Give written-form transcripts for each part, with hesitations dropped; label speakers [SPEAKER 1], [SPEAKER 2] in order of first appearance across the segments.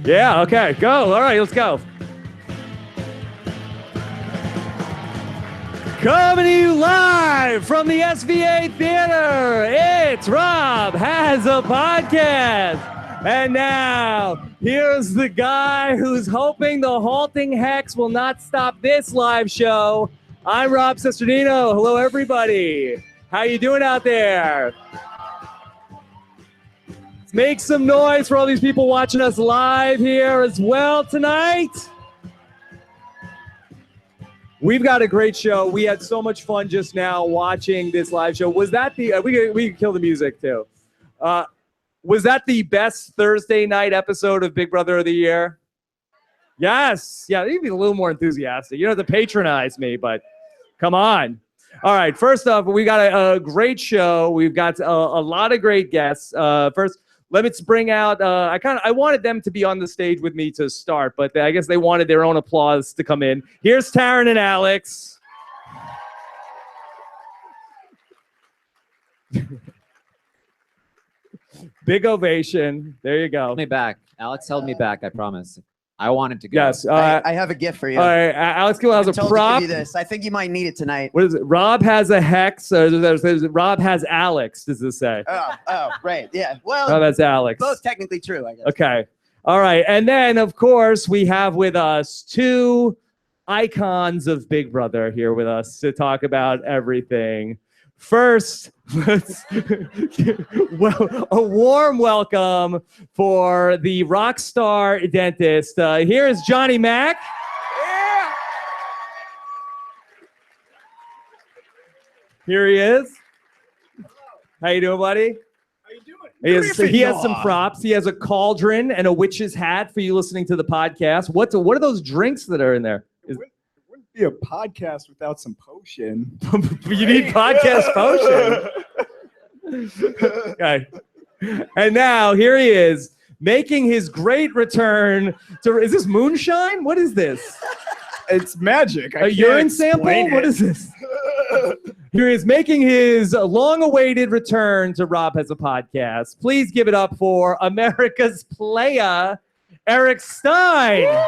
[SPEAKER 1] Yeah, okay, go. All right, let's go. Coming to you live from the SVA Theatre, it's Rob Has a Podcast. And now, here's the guy who's hoping the halting hex will not stop this live show. I'm Rob Cesternino. Hello, everybody. How you doing out there? Let's make some noise for all these people watching us live here as well tonight. We've got a great show. We had so much fun just now watching this live show. Was that the we could kill the music too. Was that the best Thursday night episode of Big Brother of the Year? Yes. Yeah, you can be a little more enthusiastic. You don't have to patronize me, but come on. All right, first off, we got a great show. We've got a lot of great guests. First, let's bring out, I wanted them to be on the stage with me to start, but I guess they wanted their own applause to come in. Here's Taran and Alex. Big ovation. There you go.
[SPEAKER 2] Held me back. Alex held me back, I promise. I wanted to go.
[SPEAKER 1] Yes.
[SPEAKER 3] I have a gift for you.
[SPEAKER 1] All right, Alex Kidwell has a prop.
[SPEAKER 3] To give you this. I think you might need it tonight.
[SPEAKER 1] What is it? Rob has a hex. Rob has Alex, does this say?
[SPEAKER 3] Oh, right. Yeah. Well,
[SPEAKER 1] Rob has Alex.
[SPEAKER 3] both technically true, I guess.
[SPEAKER 1] Okay. All right. And then, of course, we have with us two icons of Big Brother here with us to talk about everything. First, let's a warm welcome for the rock star dentist. Here is Johnny Mac. Yeah. Here he is. How you doing, buddy?
[SPEAKER 4] How you doing?
[SPEAKER 1] He has some props. He has a cauldron and a witch's hat for you listening to the podcast. What are those drinks that are in there?
[SPEAKER 4] Be a podcast without some potion.
[SPEAKER 1] You need podcast potion. Okay. And now here he is making his great return to. Is this moonshine? What is this?
[SPEAKER 4] It's magic.
[SPEAKER 1] A urine sample? What is this? Here he is making his long-awaited return to Rob Has a Podcast. Please give it up for America's playa, Eric Stein. Woo!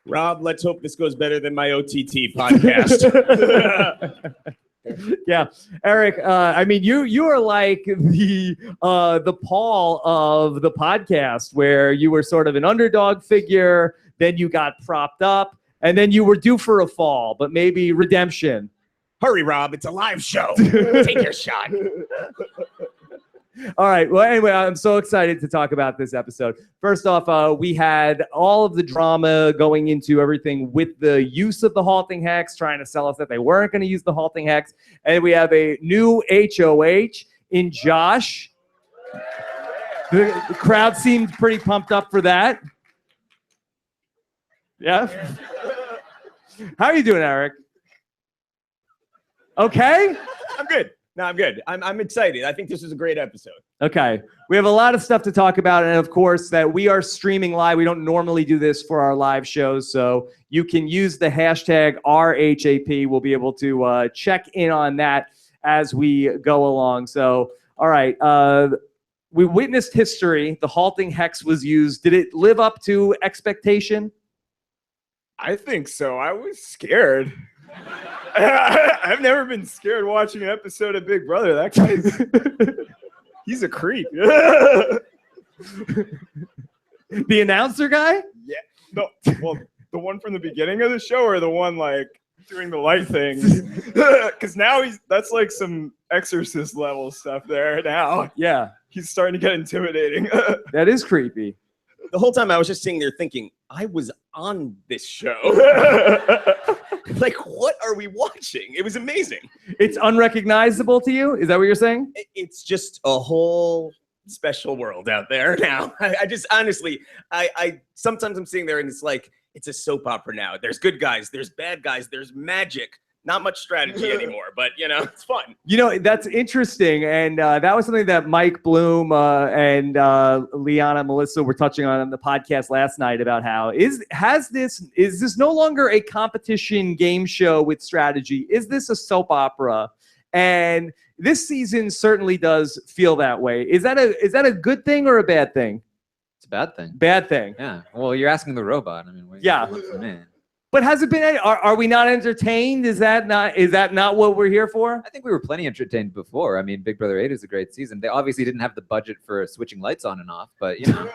[SPEAKER 5] Rob, let's hope this goes better than my OTT podcast.
[SPEAKER 1] Yeah, Eric. I mean, you are like the Paul of the podcast, where you were sort of an underdog figure, then you got propped up, and then you were due for a fall, but maybe redemption.
[SPEAKER 5] Hurry, Rob! It's a live show. Take your shot.
[SPEAKER 1] All right. Well, anyway, I'm so excited to talk about this episode. First off, we had all of the drama going into everything with the use of the halting hex, trying to sell us that they weren't going to use the halting hex. And we have a new HOH in Josh. The crowd seemed pretty pumped up for that. Yeah? How are you doing, Eric? Okay?
[SPEAKER 5] I'm good. No, I'm good. I'm excited. I think this is a great episode.
[SPEAKER 1] Okay. We have a lot of stuff to talk about, and of course that we are streaming live. We don't normally do this for our live shows, so you can use the hashtag RHAP. We'll be able to check in on that as we go along. So, all right. We witnessed history. The halting hex was used. Did it live up to expectation?
[SPEAKER 4] I think so. I was scared. I've never been scared watching an episode of Big Brother. That guy's he's a creep.
[SPEAKER 1] The announcer guy?
[SPEAKER 4] Yeah. No. Well, the one from the beginning of the show, or the one like doing the light things? Because now that's like some Exorcist level stuff there now.
[SPEAKER 1] Yeah.
[SPEAKER 4] He's starting to get intimidating.
[SPEAKER 1] That is creepy.
[SPEAKER 5] The whole time I was just sitting there thinking, I was on this show. Like, what are we watching? It was amazing.
[SPEAKER 1] It's unrecognizable to you? Is that what you're saying?
[SPEAKER 5] It's just a whole special world out there now. I just honestly, I sometimes I'm sitting there and it's like, it's a soap opera now. There's good guys, there's bad guys, there's magic. Not much strategy anymore, but you know, it's fun. You know,
[SPEAKER 1] that's interesting, and that was something that Mike Bloom and Liana and Melissa were touching on the podcast last night about how is this no longer a competition game show with strategy? Is this a soap opera? And this season certainly does feel that way. Is that a good thing or a bad thing?
[SPEAKER 2] It's a bad thing.
[SPEAKER 1] Bad thing.
[SPEAKER 2] Yeah. Well, you're asking the robot. I mean,
[SPEAKER 1] Yeah.
[SPEAKER 2] Man.
[SPEAKER 1] But has it been? Are we not entertained? Is that not what we're here for?
[SPEAKER 2] I think we were plenty entertained before. I mean, Big Brother 8 is a great season. They obviously didn't have the budget for switching lights on and off, but you know.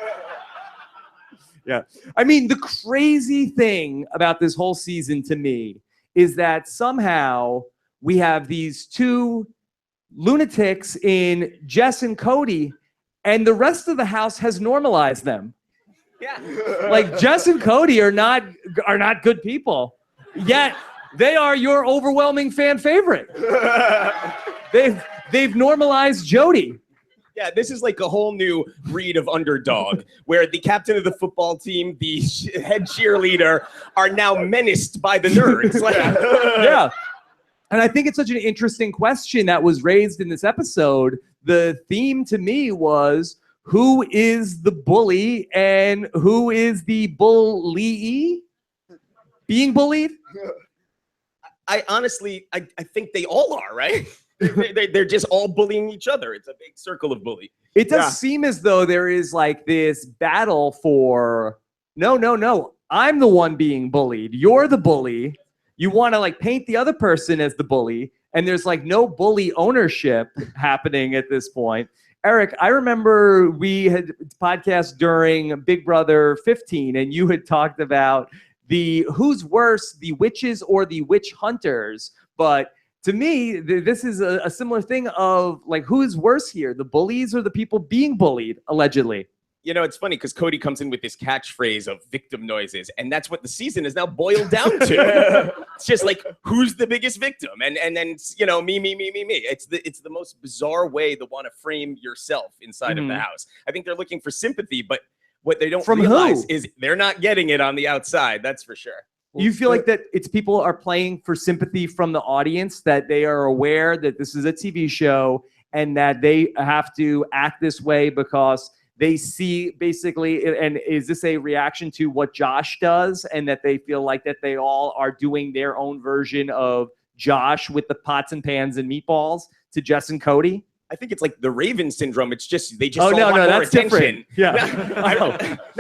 [SPEAKER 1] Yeah. I mean, the crazy thing about this whole season to me is that somehow we have these two lunatics in Jess and Cody, and the rest of the house has normalized them.
[SPEAKER 5] Yeah.
[SPEAKER 1] Like Jess and Cody are not good people, yet they are your overwhelming fan favorite. They've normalized Jody.
[SPEAKER 5] Yeah, this is like a whole new breed of underdog where the captain of the football team, the head cheerleader are now menaced by the nerds. Like,
[SPEAKER 1] Yeah. And I think it's such an interesting question that was raised in this episode. The theme to me was, who is the bully and who is the bullyee? Being bullied?
[SPEAKER 5] I honestly think they all are, right? They're just all bullying each other. It's a big circle of bully.
[SPEAKER 1] It does seem as though there is like this battle for, no, I'm the one being bullied. You're the bully. You want to like paint the other person as the bully, and there's like no bully ownership happening at this point. Eric, I remember we had podcast during Big Brother 15, and you had talked about who's worse, the witches or the witch hunters. But to me, this is a similar thing of like, who is worse here, the bullies or the people being bullied, allegedly?
[SPEAKER 5] You know, it's funny because Cody comes in with this catchphrase of victim noises, and that's what the season is now boiled down to. It's just like, who's the biggest victim? And then, you know, me. It's the most bizarre way to want to frame yourself inside of the house. I think they're looking for sympathy, but what they don't realize is they're not getting it on the outside. That's for sure.
[SPEAKER 1] You feel like that it's people are playing for sympathy from the audience, that they are aware that this is a TV show and that they have to act this way because they see basically, and is this a reaction to what Josh does, and that they feel like that they all are doing their own version of Josh with the pots and pans and meatballs to Jess and Cody?
[SPEAKER 5] I think it's like the Raven syndrome. It's just they just
[SPEAKER 1] oh
[SPEAKER 5] all
[SPEAKER 1] no,
[SPEAKER 5] want more
[SPEAKER 1] that's
[SPEAKER 5] attention.
[SPEAKER 1] different. Yeah,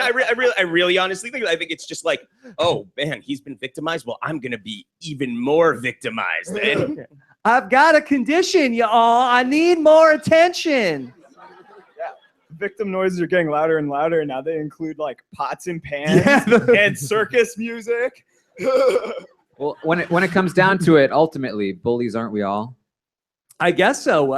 [SPEAKER 5] I really honestly think it's just like, oh man, he's been victimized. Well, I'm gonna be even more victimized. And
[SPEAKER 1] I've got a condition, y'all. I need more attention.
[SPEAKER 4] Victim noises are getting louder and louder. Now they include like pots and pans and circus music.
[SPEAKER 2] Well, when it comes down to it, ultimately, bullies aren't we all?
[SPEAKER 1] I guess so.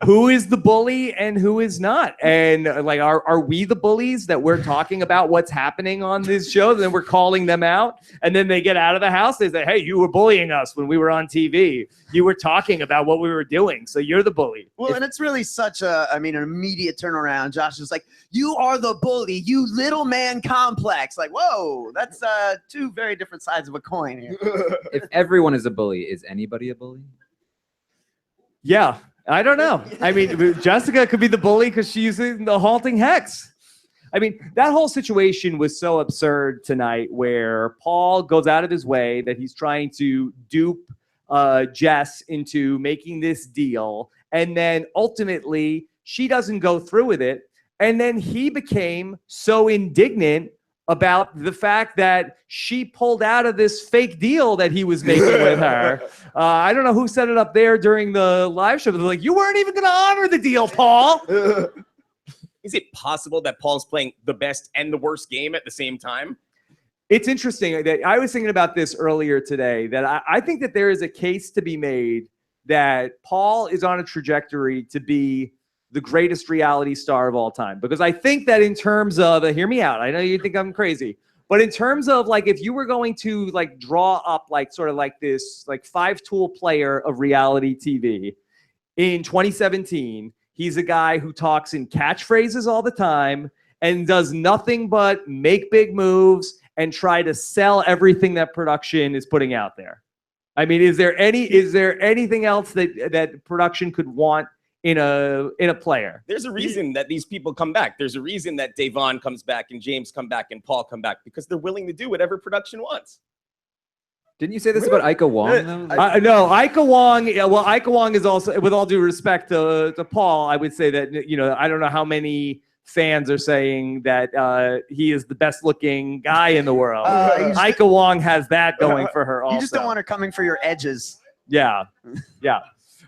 [SPEAKER 1] Who is the bully and who is not? And like, are we the bullies that we're talking about what's happening on this show? Then we're calling them out, and then they get out of the house. They say, "Hey, you were bullying us when we were on TV. You were talking about what we were doing, so you're the bully."
[SPEAKER 3] Well, and it's really such an immediate turnaround. Josh is like, "You are the bully, you little man complex." Like, whoa, that's two very different sides of a coin here.
[SPEAKER 2] If everyone is a bully, is anybody a bully?
[SPEAKER 1] Yeah, I don't know. I mean, Jessica could be the bully because she's using the halting hex. I mean, that whole situation was so absurd tonight, where Paul goes out of his way that he's trying to dupe Jess into making this deal, and then ultimately she doesn't go through with it, and then he became so indignant about the fact that she pulled out of this fake deal that he was making with her. I don't know who set it up there during the live show. They're like, you weren't even going to honor the deal, Paul.
[SPEAKER 5] Is it possible that Paul's playing the best and the worst game at the same time?
[SPEAKER 1] It's interesting. I was thinking about this earlier today, that I think that there is a case to be made that Paul is on a trajectory to be the greatest reality star of all time. Because I think that in terms of, hear me out, I know you think I'm crazy, but in terms of like, if you were going to like draw up like sort of like this like 5-tool player of reality TV in 2017, he's a guy who talks in catchphrases all the time and does nothing but make big moves and try to sell everything that production is putting out there. I mean, is there anything else that production could want in a player?
[SPEAKER 5] There's a reason that these people come back. There's a reason that Davon comes back and James come back and Paul come back, because they're willing to do whatever production wants.
[SPEAKER 2] Didn't you say this about Ika Wong? Though?
[SPEAKER 1] No, Ika Wong. Yeah, well, Ika Wong is also, with all due respect to Paul, I would say that, I don't know how many fans are saying that he is the best looking guy in the world. Ika Wong has that going for her also.
[SPEAKER 3] You just don't want her coming for your edges.
[SPEAKER 1] Yeah.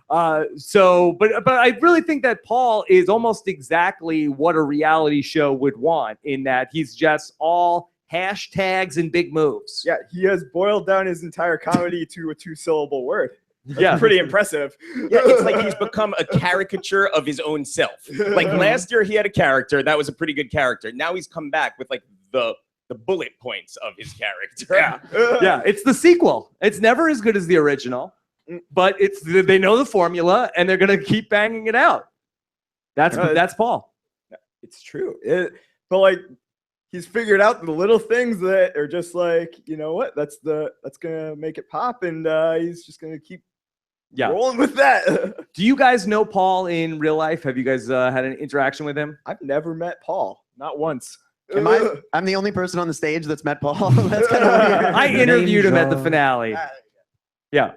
[SPEAKER 1] But I really think that Paul is almost exactly what a reality show would want, in that he's just all hashtags and big moves.
[SPEAKER 4] Yeah, he has boiled down his entire comedy to a 2-syllable word.
[SPEAKER 1] Yeah.
[SPEAKER 4] Pretty impressive.
[SPEAKER 5] Yeah, it's like he's become a caricature of his own self. Like last year he had a character that was a pretty good character. Now he's come back with like the bullet points of his character.
[SPEAKER 1] Yeah, it's the sequel. It's never as good as the original, but they know the formula and they're gonna keep banging it out. That's Paul.
[SPEAKER 4] It's true. But like, he's figured out the little things that are just like, you know what? That's gonna make it pop, and he's just gonna keep rolling with that.
[SPEAKER 1] Do you guys know Paul in real life? Have you guys had an interaction with him?
[SPEAKER 4] I've never met Paul, not once.
[SPEAKER 3] I'm the only person on the stage that's met Paul. That's kind of weird.
[SPEAKER 1] I interviewed him at the finale. Yeah.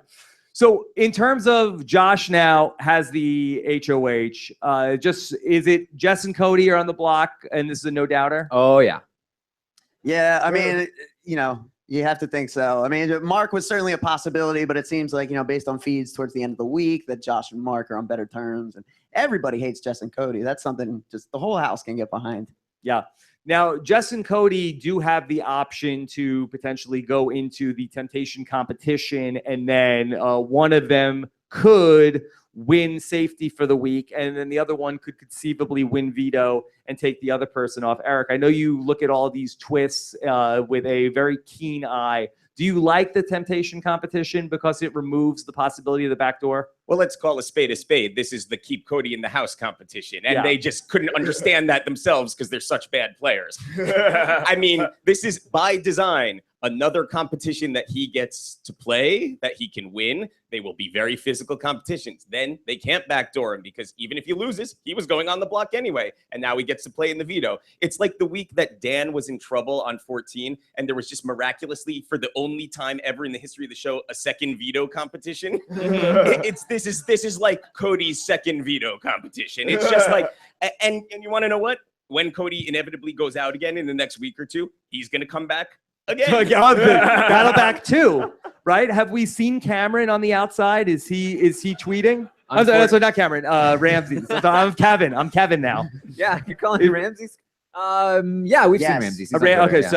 [SPEAKER 1] So in terms of Josh now has the HOH, is it Jess and Cody are on the block and this is a no doubter?
[SPEAKER 2] Oh yeah.
[SPEAKER 3] Yeah, I mean, you have to think so. I mean, Mark was certainly a possibility, but it seems like, based on feeds towards the end of the week, that Josh and Mark are on better terms, and everybody hates Jess and Cody. That's something just the whole house can get behind.
[SPEAKER 1] Yeah. Now, Jess and Cody do have the option to potentially go into the temptation competition, and then one of them could win safety for the week, and then the other one could conceivably win veto and take the other person off. Eric, I know you look at all these twists with a very keen eye. Do you like the temptation competition because it removes the possibility of the back door?
[SPEAKER 5] Well, let's call a spade a spade. This is the keep Cody in the house competition. And they just couldn't understand that themselves because they're such bad players. I mean, this is by design another competition that he gets to play, that he can win. They will be very physical competitions. Then they can't backdoor him because even if he loses, he was going on the block anyway. And now he gets to play in the veto. It's like the week that Dan was in trouble on 14 and there was just miraculously, for the only time ever in the history of the show, a second veto competition. This is like Cody's second veto competition. It's just like, and you want to know what? When Cody inevitably goes out again in the next week or two, he's going to come back again.
[SPEAKER 1] Battle back 2, right? Have we seen Cameron on the outside? Is he tweeting? So not Cameron, Ramses. I'm Kevin now.
[SPEAKER 2] Yeah, you're calling him Ramses? Yeah, we've seen Ramses.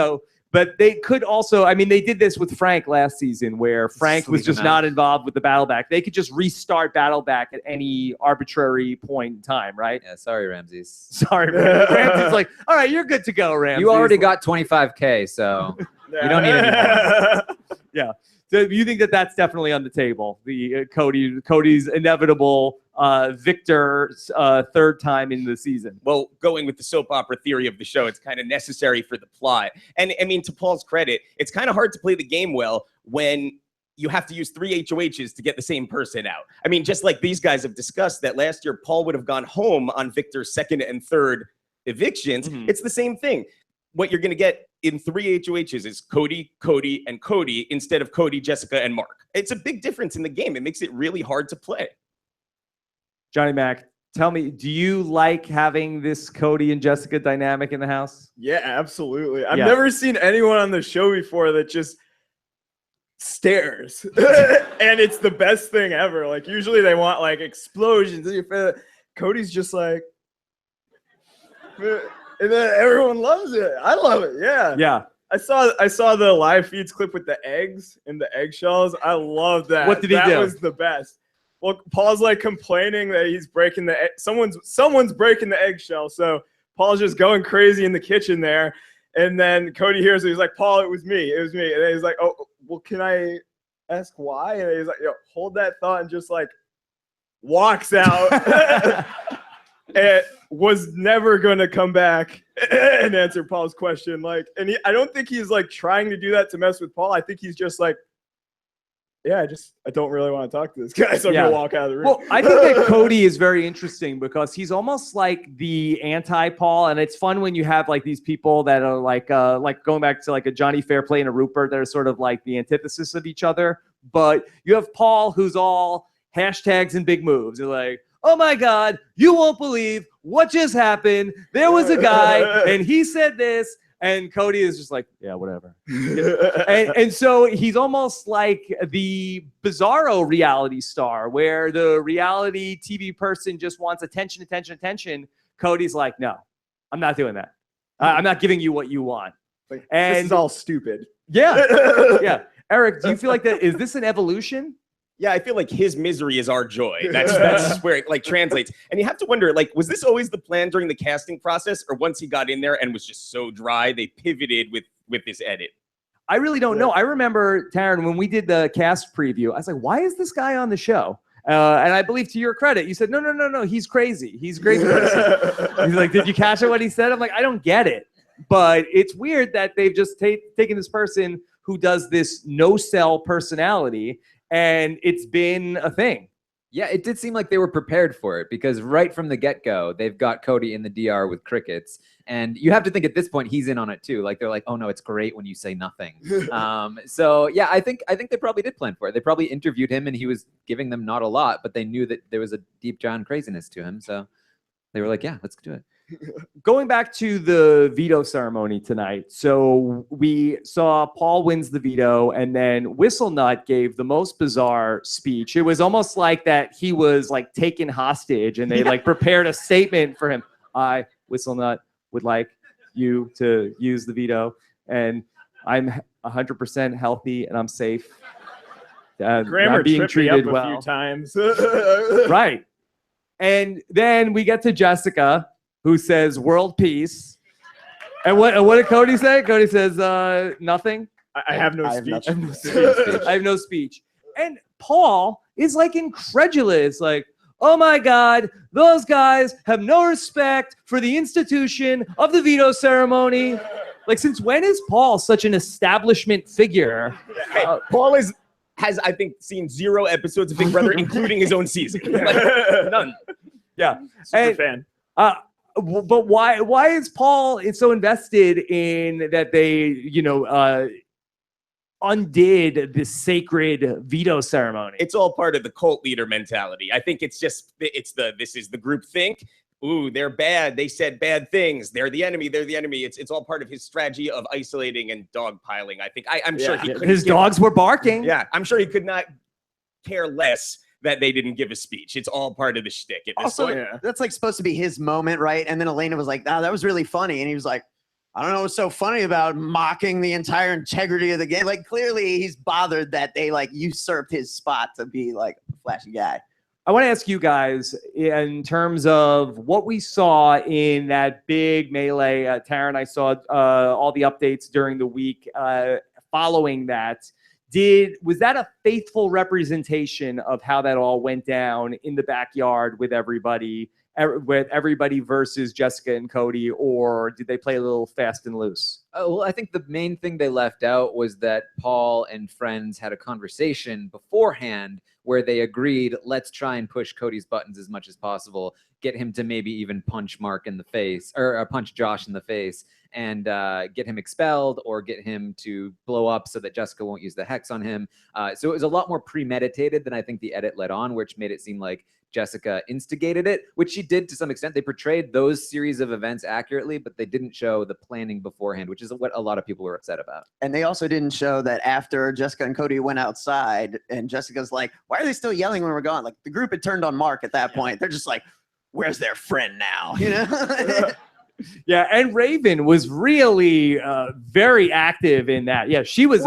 [SPEAKER 1] But they could also, I mean, they did this with Frank last season where Frank was just not involved with the battle back. They could just restart battle back at any arbitrary point in time, right?
[SPEAKER 2] Yeah, sorry, Ramses.
[SPEAKER 1] Sorry, Ramses. Ramses like, all right, you're good to go, Ramses.
[SPEAKER 2] You already got 25K, so you don't need any more.
[SPEAKER 1] Yeah. So you think that that's definitely on the table, the Cody's inevitable victor's third time in the season?
[SPEAKER 5] Well, going with the soap opera theory of the show, it's kind of necessary for the plot. And I mean, to Paul's credit, it's kind of hard to play the game well when you have to use 3 HOHs to get the same person out. I mean, just like these guys have discussed that last year, Paul would have gone home on Victor's second and third evictions. It's the same thing. What you're going to get in 3 HOHs is Cody, Cody, and Cody instead of Cody, Jessica, and Mark. It's a big difference in the game. It makes it really hard to play.
[SPEAKER 1] Johnny Mac, tell me, do you like having this Cody and Jessica dynamic in the house?
[SPEAKER 4] Yeah, absolutely. I've never seen anyone on the show before that just stares. And it's the best thing ever. Like, usually they want like explosions. Cody's just like, and then everyone loves it. I love it. Yeah.
[SPEAKER 1] Yeah.
[SPEAKER 4] I saw the live feeds clip with the eggs and the eggshells. I love that.
[SPEAKER 1] What did he do?
[SPEAKER 4] That was the best. Well, Paul's like complaining that he's breaking the someone's breaking the eggshell. So Paul's just going crazy in the kitchen there. And then Cody hears it. He's like, Paul, it was me. It was me. And then he's like, oh, well, can I ask why? And he's like, yo, hold that thought, and just like walks out. And was never going to come back and answer Paul's question. Like, and I don't think he's like trying to do that to mess with Paul. I think he's just like, yeah, I don't really want to talk to this guy, so I'm gonna walk out of the room.
[SPEAKER 1] Well, I think that Cody is very interesting because he's almost like the anti-Paul, and it's fun when you have like these people that are like going back to like a Johnny Fairplay and a Rupert that are sort of like the antithesis of each other. But you have Paul, who's all hashtags and big moves. You're like, oh my God, you won't believe what just happened. There was a guy, and he said this. And Cody is just like, yeah, whatever. and so he's almost like the bizarro reality star where the reality TV person just wants attention. Cody's like, no, I'm not doing that. I'm not giving you what you want.
[SPEAKER 4] Like,
[SPEAKER 1] and
[SPEAKER 4] this is all stupid.
[SPEAKER 1] Yeah. Yeah. Eric, do you feel like that? Is this an evolution?
[SPEAKER 5] Yeah, I feel like his misery is our joy. That's where it like translates. And you have to wonder, like, was this always the plan during the casting process, or once he got in there and was just so dry, they pivoted with this edit?
[SPEAKER 1] I really don't know. I remember, Taran, when we did the cast preview, I was like, why is this guy on the show? And I believe to your credit, you said, no, he's crazy. He's a crazy person. He's like, did you catch what he said? I'm like, I don't get it. But it's weird that they've just taken this person who does this no-sell personality, and it's been a thing.
[SPEAKER 2] Yeah, it did seem like they were prepared for it because right from the get-go, they've got Cody in the DR with crickets. And you have to think at this point, he's in on it too. Like, they're like, oh no, it's great when you say nothing. So yeah, I think they probably did plan for it. They probably interviewed him and he was giving them not a lot, but they knew that there was a deep John craziness to him. So they were like, yeah, let's do it.
[SPEAKER 1] Going back to the veto ceremony tonight, so we saw Paul wins the veto, and then Whistlenut gave the most bizarre speech. It was almost like that he was like taken hostage, and they like prepared a statement for him. I, Whistlenut, would like you to use the veto, and I'm 100% healthy and I'm safe.
[SPEAKER 4] Grammar
[SPEAKER 1] I'm being
[SPEAKER 4] tripped me up
[SPEAKER 1] treated
[SPEAKER 4] a
[SPEAKER 1] well.
[SPEAKER 4] few times.
[SPEAKER 1] Right. And then we get to Jessica, who says world peace. And what did Cody say? Cody says nothing.
[SPEAKER 4] I have no speech.
[SPEAKER 1] I have no speech. And Paul is like incredulous, like, oh my God, those guys have no respect for the institution of the veto ceremony. Like, since when is Paul such an establishment figure?
[SPEAKER 5] Paul has, I think, seen 0 episodes of Big Brother, including his own season. Like, none.
[SPEAKER 1] Yeah.
[SPEAKER 4] Super fan.
[SPEAKER 1] But why is Paul so invested in that they, undid the sacred veto ceremony?
[SPEAKER 5] It's all part of the cult leader mentality. I think this is the group think. Ooh, they're bad. They said bad things. They're the enemy. It's all part of his strategy of isolating and dogpiling. I think I'm sure he could.
[SPEAKER 1] His dogs were barking.
[SPEAKER 5] Yeah, I'm sure he could not care less that they didn't give a speech. It's all part of the shtick at this point.
[SPEAKER 3] That's like supposed to be his moment, right? And then Elena was like, "Oh, that was really funny," and he was like, "I don't know what's so funny about mocking the entire integrity of the game." Like, clearly he's bothered that they like usurped his spot to be like a flashy guy.
[SPEAKER 1] I want to ask you guys in terms of what we saw in that big melee. Taran, I saw all the updates during the week following that. Was that a faithful representation of how that all went down in the backyard with everybody versus Jessica and Cody, or did they play a little fast and loose?
[SPEAKER 2] Well, I think the main thing they left out was that Paul and friends had a conversation beforehand where they agreed, let's try and push Cody's buttons as much as possible, get him to maybe even punch Mark in the face, or punch Josh in the face, and get him expelled or get him to blow up so that Jessica won't use the hex on him. So it was a lot more premeditated than I think the edit led on, which made it seem like Jessica instigated it, which she did to some extent. They portrayed those series of events accurately, but they didn't show the planning beforehand, which is what a lot of people were upset about.
[SPEAKER 3] And they also didn't show that after Jessica and Cody went outside and Jessica's like, why are they still yelling when we're gone? Like, the group had turned on Mark at that point. They're just like, where's their friend now? You know?
[SPEAKER 1] Yeah, and Raven was really very active in that. Yeah, she was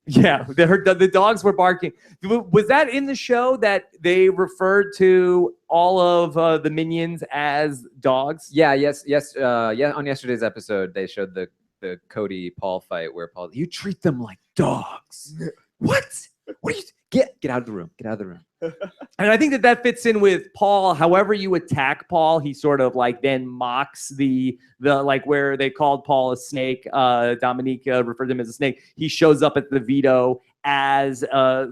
[SPEAKER 1] yeah, the dogs were barking. Was that in the show that they referred to all of the minions as dogs?
[SPEAKER 2] Yeah, yes. On yesterday's episode, they showed the Cody Paul fight where Paul, you treat them like dogs. What? What do you get out of the room? Get out of the room.
[SPEAKER 1] And I think that fits in with Paul. However you attack Paul, he sort of like then mocks the like where they called Paul a snake. Dominique referred to him as a snake. He shows up at the veto as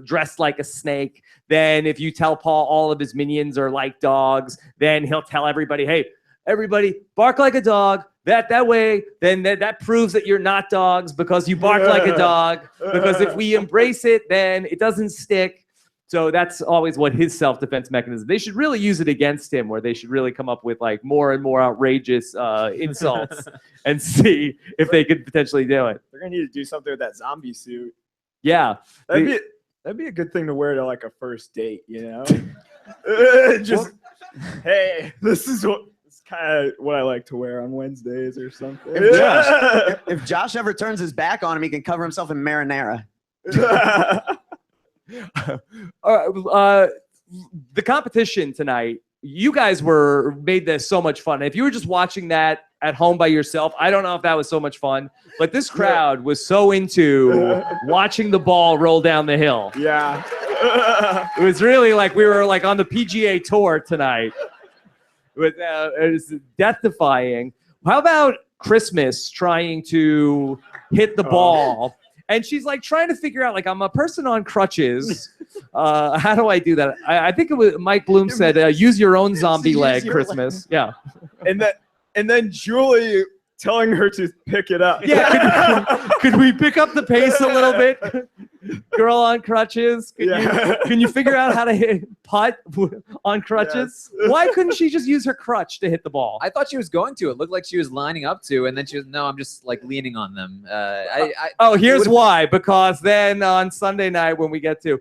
[SPEAKER 1] dressed like a snake. Then if you tell Paul all of his minions are like dogs, then he'll tell everybody, hey, everybody bark like a dog. That way, then that proves that you're not dogs because you bark like a dog. Because if we embrace it, then it doesn't stick. So that's always what his self-defense mechanism. They should really use it against him, where they should really come up with like more and more outrageous insults and see if they could potentially do it.
[SPEAKER 4] They're gonna need to do something with that zombie suit.
[SPEAKER 1] Yeah,
[SPEAKER 4] That'd be a good thing to wear to like a first date, you know? Just hey, this is kind of what I like to wear on Wednesdays or something.
[SPEAKER 3] If Josh ever turns his back on him, he can cover himself in marinara.
[SPEAKER 1] The competition tonight, you guys made this so much fun. If you were just watching that at home by yourself, I don't know if that was so much fun, but this crowd was so into watching the ball roll down the hill.
[SPEAKER 4] Yeah.
[SPEAKER 1] It was really like we were like on the PGA Tour tonight. It was death-defying. How about Christmas trying to hit the ball? And she's like trying to figure out, like, I'm a person on crutches. How do I do that? I think it was Mike Bloom said, use your own zombie leg, Christmas. Yeah.
[SPEAKER 4] And then Julie telling her to pick it up.
[SPEAKER 1] Yeah. Could we pick up the pace a little bit? Girl on crutches. Can you figure out how to hit putt on crutches?
[SPEAKER 4] Yes.
[SPEAKER 1] Why couldn't she just use her crutch to hit the ball?
[SPEAKER 2] I thought she was going to. It looked like she was lining up to, and then she was, no, I'm just like leaning on them.
[SPEAKER 1] Here's why. Because then on Sunday night when we get to,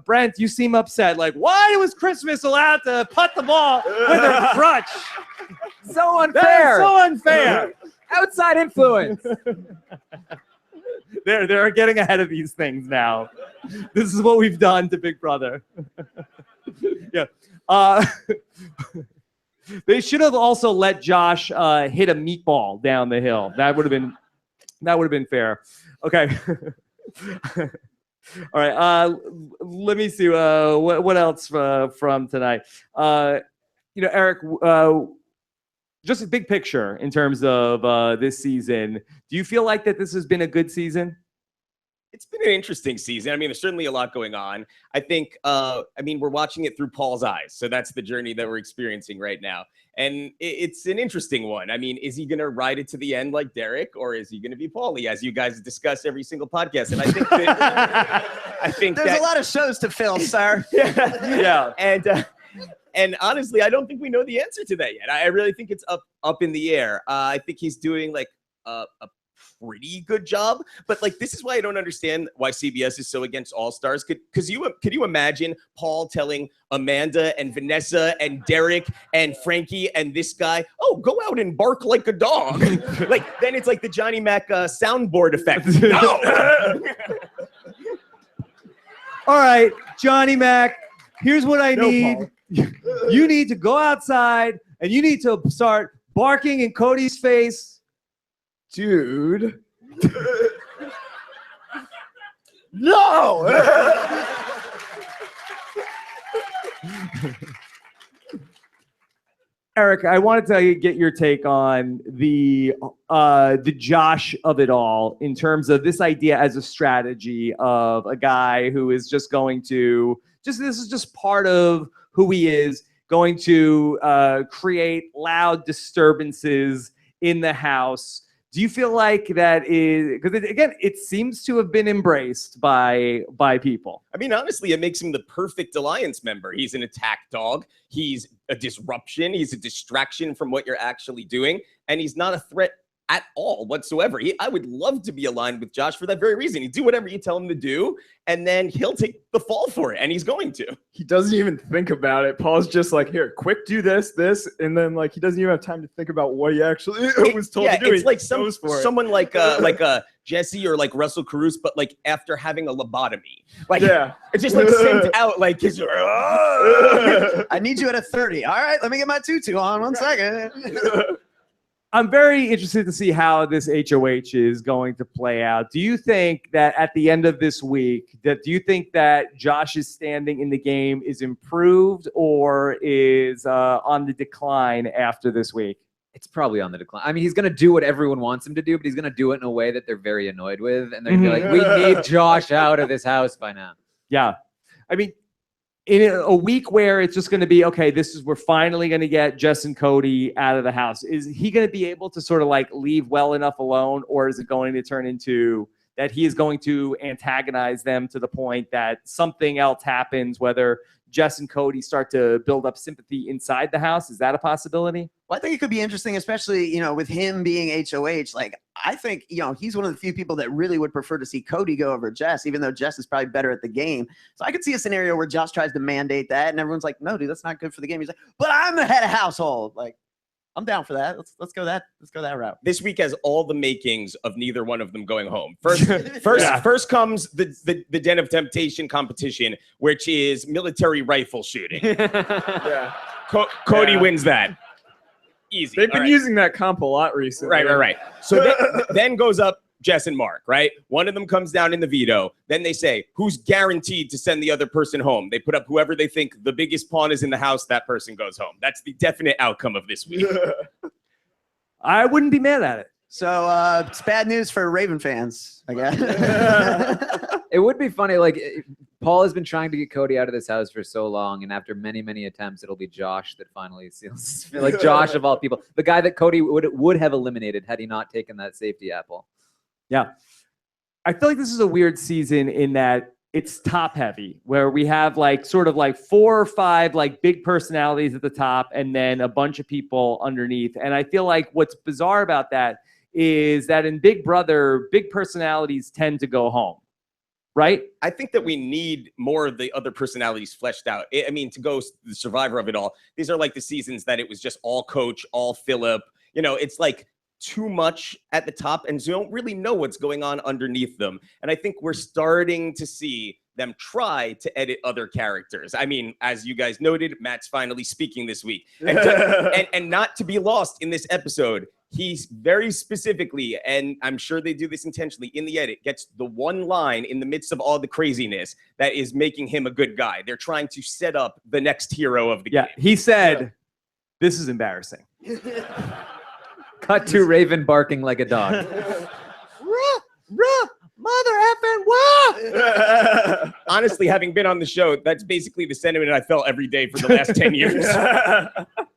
[SPEAKER 1] Brent, you seem upset. Like, why was Christmas allowed to putt the ball with her crutch?
[SPEAKER 2] So unfair.
[SPEAKER 1] That is so unfair.
[SPEAKER 2] Outside influence.
[SPEAKER 1] They're getting ahead of these things now. This is what we've done to Big Brother. Yeah. They should have also let Josh hit a meatball down the hill. That would have been fair. Okay. All right. Let me see. What else from tonight? Eric. Just a big picture in terms of this season. Do you feel like that this has been a good season?
[SPEAKER 5] It's been an interesting season. I mean, there's certainly a lot going on. I think, we're watching it through Paul's eyes. So that's the journey that we're experiencing right now. And it's an interesting one. I mean, is he going to ride it to the end like Derek, or is he going to be Paulie, as you guys discuss every single podcast? And I think that
[SPEAKER 3] there's a lot of shows to fill, sir.
[SPEAKER 1] Yeah.
[SPEAKER 5] And honestly, I don't think we know the answer to that yet. I really think it's up in the air. I think he's doing like a pretty good job, but like this is why I don't understand why CBS is so against All Stars. Could you imagine Paul telling Amanda and Vanessa and Derek and Frankie and this guy, oh, go out and bark like a dog? Like then it's like the Johnny Mac soundboard effect. No.
[SPEAKER 1] All right, Johnny Mac. Here's what I need.
[SPEAKER 4] Paul.
[SPEAKER 1] You need to go outside and you need to start barking in Cody's face.
[SPEAKER 4] Dude. No.
[SPEAKER 1] Eric, I wanted to get your take on the Josh of it all in terms of this idea as a strategy of a guy who is just going to this is just part of who he is, going to create loud disturbances in the house. Do you feel like that is, because again, it seems to have been embraced by people?
[SPEAKER 5] I mean, honestly, it makes him the perfect alliance member. He's an attack dog. He's a disruption. He's a distraction from what you're actually doing. And he's not a threat at all whatsoever. I would love to be aligned with Josh for that very reason. He'd do whatever you tell him to do, and then he'll take the fall for it, and he's going to.
[SPEAKER 4] He doesn't even think about it. Paul's just like, here, quick, do this, and then like he doesn't even have time to think about what he actually was told to do.
[SPEAKER 5] It's like someone like Jesse or like Russell Caruso, but like after having a lobotomy. Like, it's just like sent out like his.
[SPEAKER 3] I need you at a 30. All right, let me get my tutu on 1 second.
[SPEAKER 1] I'm very interested to see how this HOH is going to play out. Do you think that at the end of this week, do you think that Josh's standing in the game is improved or is on the decline after this week?
[SPEAKER 2] It's probably on the decline. I mean, he's going to do what everyone wants him to do, but he's going to do it in a way that they're very annoyed with. And they're going to be like, we need Josh out of this house by now.
[SPEAKER 1] Yeah. I mean, in a week where it's just going to be, okay, we're finally going to get Jess and Cody out of the house. Is he going to be able to sort of like leave well enough alone, or is it going to turn into that he is going to antagonize them to the point that something else happens, whether Jess and Cody start to build up sympathy inside the house? Is that a possibility?
[SPEAKER 3] Well, I think it could be interesting, especially, with him being HOH. Like, I think, he's one of the few people that really would prefer to see Cody go over Jess, even though Jess is probably better at the game. So I could see a scenario where Josh tries to mandate that, and everyone's like, no, dude, that's not good for the game. He's like, but I'm the head of household. Like, I'm down for that. Let's go that route.
[SPEAKER 5] This week has all the makings of neither one of them going home. First comes the Den of Temptation competition, which is military rifle shooting.
[SPEAKER 4] Yeah.
[SPEAKER 5] Cody wins that. Easy.
[SPEAKER 4] They've been using that comp a lot recently.
[SPEAKER 5] Right. So then goes up Jess and Mark, right? One of them comes down in the veto. Then they say, who's guaranteed to send the other person home? They put up whoever they think the biggest pawn is in the house, that person goes home. That's the definite outcome of this week.
[SPEAKER 1] I wouldn't be mad at it.
[SPEAKER 3] So it's bad news for Raven fans, I guess.
[SPEAKER 2] It would be funny. Like, Paul has been trying to get Cody out of this house for so long, and after many, many attempts, it'll be Josh that finally seals. Like, Josh of all people, the guy that Cody would have eliminated had he not taken that safety apple.
[SPEAKER 1] Yeah. I feel like this is a weird season in that it's top heavy, where we have like sort of like 4 or 5 like big personalities at the top and then a bunch of people underneath. And I feel like what's bizarre about that is that in Big Brother, big personalities tend to go home, right?
[SPEAKER 5] I think that we need more of the other personalities fleshed out. I mean, to go the survivor of it all, these are like the seasons that it was just all Coach, all Philip. It's like too much at the top, and so you don't really know what's going on underneath them. And I think we're starting to see them try to edit other characters. I mean, as you guys noted, Matt's finally speaking this week. And not to be lost in this episode, he's very specifically, and I'm sure they do this intentionally in the edit, gets the one line in the midst of all the craziness that is making him a good guy. They're trying to set up the next hero of the game.
[SPEAKER 1] He said, this is embarrassing.
[SPEAKER 2] Cut to Raven barking like a dog.
[SPEAKER 1] Mother effing wah!
[SPEAKER 5] Honestly, having been on the show, that's basically the sentiment I felt every day for the last 10 years.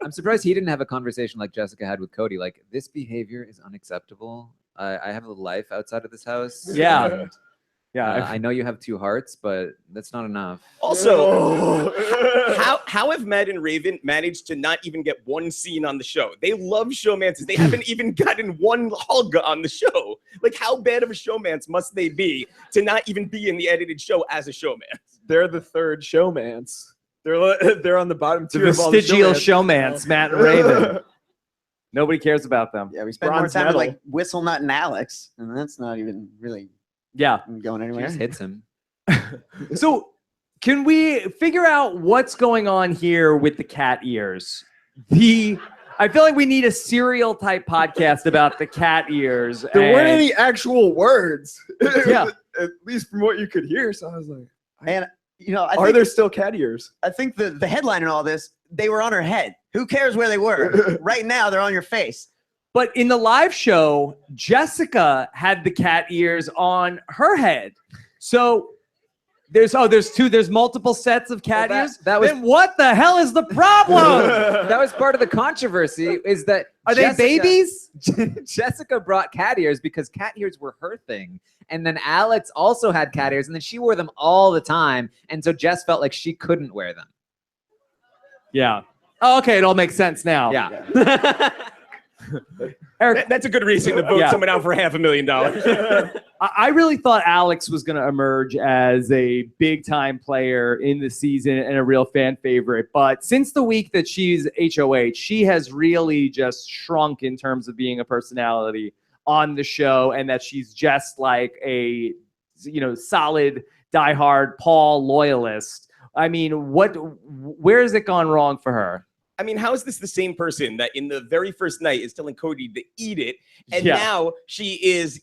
[SPEAKER 2] I'm surprised he didn't have a conversation like Jessica had with Cody. Like, this behavior is unacceptable. I have a life outside of this house.
[SPEAKER 1] Yeah.
[SPEAKER 2] I know you have 2 hearts, but that's not enough.
[SPEAKER 5] Also, how have Matt and Raven managed to not even get one scene on the show? They love showmances. They haven't even gotten one hug on the show. Like, how bad of a showmance must they be to not even be in the edited show as a showman?
[SPEAKER 4] They're the third showmans. They're on the bottom 2
[SPEAKER 1] The
[SPEAKER 4] of all the
[SPEAKER 1] vestigial
[SPEAKER 4] showmans.
[SPEAKER 1] showmans, Matt and Raven. Nobody cares about them.
[SPEAKER 3] Yeah, we spend more
[SPEAKER 4] Bronze
[SPEAKER 3] time with
[SPEAKER 4] medal.
[SPEAKER 3] like Whistle Nut and Alex, and that's not even really
[SPEAKER 1] Yeah.
[SPEAKER 3] going
[SPEAKER 2] She
[SPEAKER 3] anywhere.
[SPEAKER 2] just hits him.
[SPEAKER 1] So can we figure out what's going on here with the cat ears? I feel like we need a serial type podcast about the cat ears.
[SPEAKER 4] There weren't
[SPEAKER 1] and-
[SPEAKER 4] any actual words.
[SPEAKER 1] Yeah.
[SPEAKER 4] At least from what you could hear. So I was like,
[SPEAKER 3] And
[SPEAKER 4] are there still cat ears?
[SPEAKER 3] I think the headline in all this, they were on her head. Who cares where they were? Right now, they're on your face.
[SPEAKER 1] But in the live show, Jessica had the cat ears on her head. So there's multiple sets of cat
[SPEAKER 2] Well,
[SPEAKER 1] ears.
[SPEAKER 2] that was-
[SPEAKER 1] Then what the hell is the problem?
[SPEAKER 2] That was part of the controversy, is that
[SPEAKER 1] Are they babies?
[SPEAKER 2] Jessica brought cat ears because cat ears were her thing. And then Alex also had cat ears, and then she wore them all the time. And so Jess felt like she couldn't wear them.
[SPEAKER 1] Yeah. Oh, okay, it all makes sense now.
[SPEAKER 2] Yeah.
[SPEAKER 1] Eric,
[SPEAKER 5] That's a good reason to vote
[SPEAKER 1] Yeah.
[SPEAKER 5] someone out for $500,000.
[SPEAKER 1] I really thought Alex was going to emerge as a big-time player in the season and a real fan favorite. But since the week that she's HOH, she has really just shrunk in terms of being a personality on the show, and that she's just like a, solid, diehard Paul loyalist. I mean, where has it gone wrong for her?
[SPEAKER 5] I mean, how is this the same person that in the very first night is telling Cody to eat it, and
[SPEAKER 1] Yeah.
[SPEAKER 5] now she is,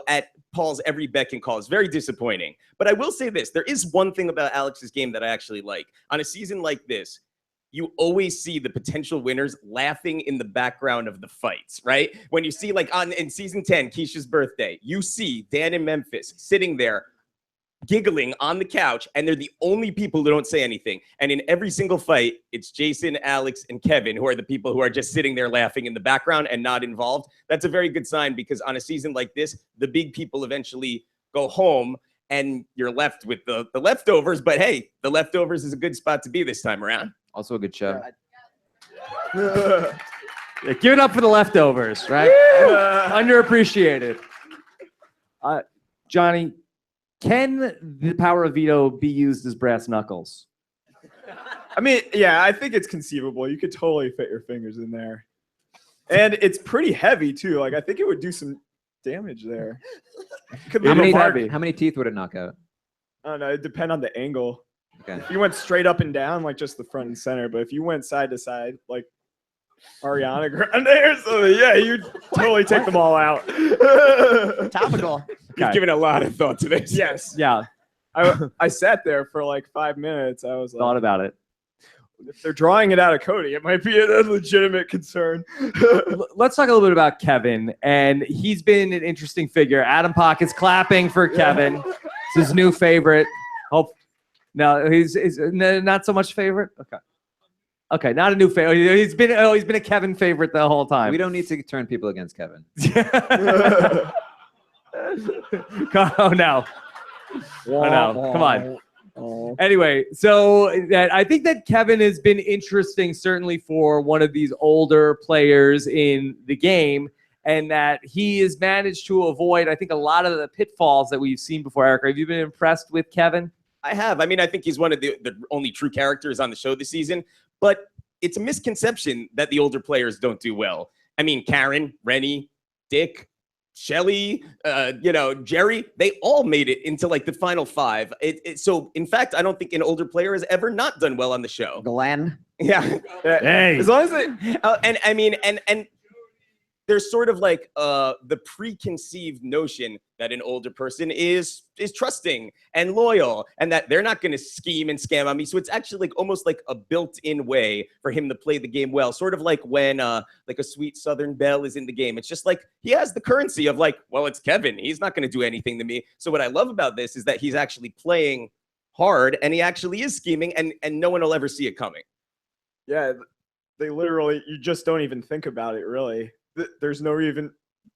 [SPEAKER 5] at Paul's every beck and call? It's very disappointing. But I will say this: there is one thing about Alex's game that I actually like. On a season like this, you always see the potential winners laughing in the background of the fights, right? When you see like in season 10, Keisha's birthday, you see Dan in Memphis sitting there giggling on the couch, and they're the only people who don't say anything. And in every single fight, it's Jason, Alex, and Kevin who are the people who are just sitting there laughing in the background and not involved. That's a very good sign, because on a season like this, the big people eventually go home and you're left with the leftovers. But hey, the leftovers is a good spot to be this time around.
[SPEAKER 2] Also a good show.
[SPEAKER 1] Yeah, give it up for the leftovers, right? Underappreciated. Johnny, can the power of veto be used as brass knuckles?
[SPEAKER 4] I mean, yeah, I think it's conceivable. You could totally fit your fingers in there. And it's pretty heavy, too. Like, I think it would do some damage there. Could
[SPEAKER 2] How
[SPEAKER 4] leave a mark.
[SPEAKER 2] many teeth would it knock out?
[SPEAKER 4] I don't know. It'd depend on the angle.
[SPEAKER 2] Okay.
[SPEAKER 4] If you went straight up and down, like just the front and center, but if you went side to side, like Ariana Grande or something, yeah, you'd totally take them all out.
[SPEAKER 3] Topical.
[SPEAKER 5] You've given a lot of thought to this.
[SPEAKER 4] Yes.
[SPEAKER 1] Yeah,
[SPEAKER 4] I sat there for like 5 minutes. I was
[SPEAKER 1] thought
[SPEAKER 4] like,
[SPEAKER 1] about it.
[SPEAKER 4] if they're drawing it out of Cody, it might be a legitimate concern.
[SPEAKER 1] Let's talk a little bit about Kevin, and he's been an interesting figure. Adam Pocket's clapping for Kevin. It's his new favorite. Hope. No, he's not so much favorite. Okay, not a new favorite. He's been a Kevin favorite the whole time.
[SPEAKER 2] We don't need to turn people against Kevin.
[SPEAKER 1] Oh no! Oh no! Come on. Anyway, so I think that Kevin has been interesting, certainly for one of these older players in the game, and that he has managed to avoid, I think, a lot of the pitfalls that we've seen before. Eric, have you been impressed with Kevin?
[SPEAKER 5] I have. I mean, I think he's one of the only true characters on the show this season, but it's a misconception that the older players don't do well. I mean, Karen, Rennie, Dick, Shelly, Jerry, they all made it into like the final five. So in fact, I don't think an older player has ever not done well on the show.
[SPEAKER 3] Glenn.
[SPEAKER 5] Yeah.
[SPEAKER 1] Hey.
[SPEAKER 4] As long as they,
[SPEAKER 5] And I mean, and there's sort of like the preconceived notion that an older person is trusting and loyal, and that they're not going to scheme and scam on me. So it's actually like almost like a built-in way for him to play the game well. Sort of like when like a sweet Southern belle is in the game. It's just like he has the currency of like, well, it's Kevin. He's not going to do anything to me. So what I love about this is that he's actually playing hard, and he actually is scheming, and no one will ever see it coming.
[SPEAKER 4] yeah, they literally, you just don't even think about it, really. There's no even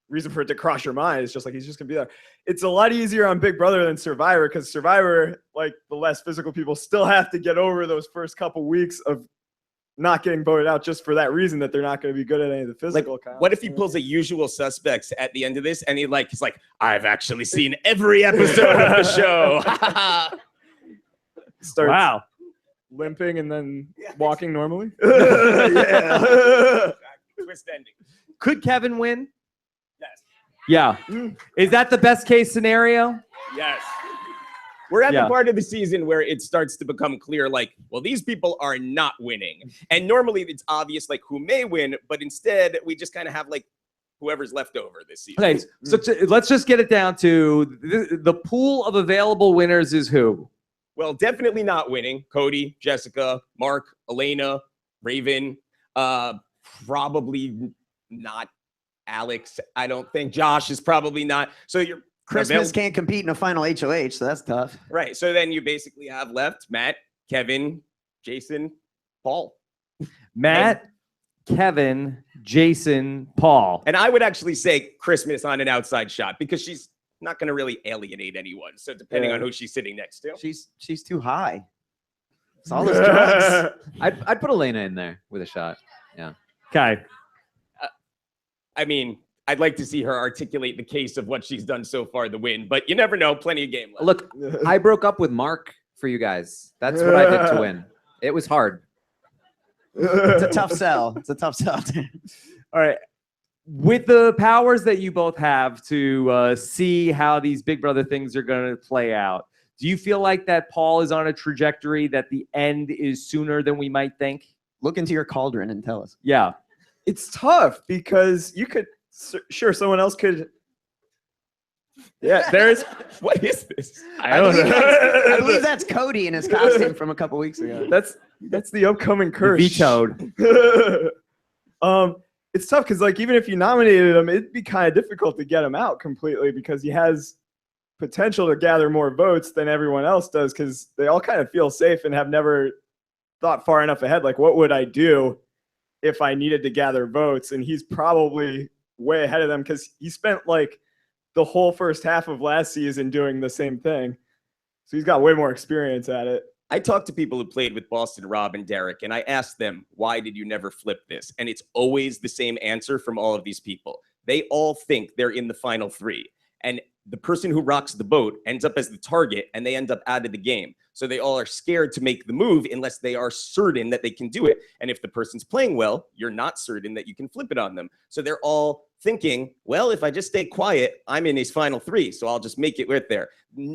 [SPEAKER 4] reason for it to cross your mind. It's just like, he's just gonna be there. It's a lot easier on Big Brother than Survivor, because Survivor, like the less physical people, still have to get over those first couple weeks of not getting voted out just for that reason, that they're not going to be good at any of the physical kinds.
[SPEAKER 5] What if he pulls a Usual Suspects at the end of this, and he's like, I've actually seen every episode of the show.
[SPEAKER 4] starts
[SPEAKER 1] Wow.
[SPEAKER 4] limping and then walking normally?
[SPEAKER 5] Yeah. Twist ending.
[SPEAKER 1] Could Kevin win?
[SPEAKER 5] Yes.
[SPEAKER 1] Yeah. Is that the best case scenario?
[SPEAKER 5] Yes. We're at
[SPEAKER 1] Yeah.
[SPEAKER 5] the part of the season where it starts to become clear, like, well, these people are not winning. And normally it's obvious, like, who may win, but instead we just kind of have, like, whoever's left over this season.
[SPEAKER 1] Okay, so let's just get it down to the pool of available winners is who?
[SPEAKER 5] Well, definitely not winning. Cody, Jessica, Mark, Elena, Raven, probably not Alex. I don't think Josh is probably not. So you're
[SPEAKER 3] Christmas can't compete in a final HOH, so that's tough.
[SPEAKER 5] right. So then you basically have left Matt, Kevin, Jason, Paul.
[SPEAKER 1] Matt, Kevin, Jason, Paul.
[SPEAKER 5] And I would actually say Christmas on an outside shot, because she's not going to really alienate anyone. So depending on who she's sitting next to.
[SPEAKER 3] She's too high. It's all those drugs.
[SPEAKER 2] I'd put Elena in there with a shot. Yeah.
[SPEAKER 1] Okay.
[SPEAKER 5] I mean, I'd like to see her articulate the case of what she's done so far to win, but you never know. Plenty of game left.
[SPEAKER 2] Look, I broke up with Mark for you guys. That's what I did to win. It was hard.
[SPEAKER 3] It's a tough sell. It's a tough sell.
[SPEAKER 1] All right. With the powers that you both have to see how these Big Brother things are going to play out, do you feel like that Paul is on a trajectory that the end is sooner than we might think?
[SPEAKER 3] Look into your cauldron and tell us.
[SPEAKER 1] Yeah.
[SPEAKER 4] It's tough because you could, sure, someone else could. Yeah, there's.
[SPEAKER 5] What is this?
[SPEAKER 3] I believe that's Cody in his costume from a couple weeks ago.
[SPEAKER 4] That's the upcoming curse.
[SPEAKER 1] Vetoed.
[SPEAKER 4] It's tough because like even if you nominated him, it'd be kind of difficult to get him out completely because he has potential to gather more votes than everyone else does because they all kind of feel safe and have never thought far enough ahead. Like, what would I do if I needed to gather votes? And he's probably way ahead of them because he spent like the whole first half of last season doing the same thing. So he's got way more experience at it.
[SPEAKER 5] I talked to people who played with Boston Rob and Derek, and I asked them, why did you never flip this? And it's always the same answer from all of these people. They all think they're in the final three. And the person who rocks the boat ends up as the target, and they end up out of the game. So they all are scared to make the move unless they are certain that they can do it. And if the person's playing well, you're not certain that you can flip it on them. So they're all thinking, well, if I just stay quiet, I'm in his final three, so I'll just make it right there.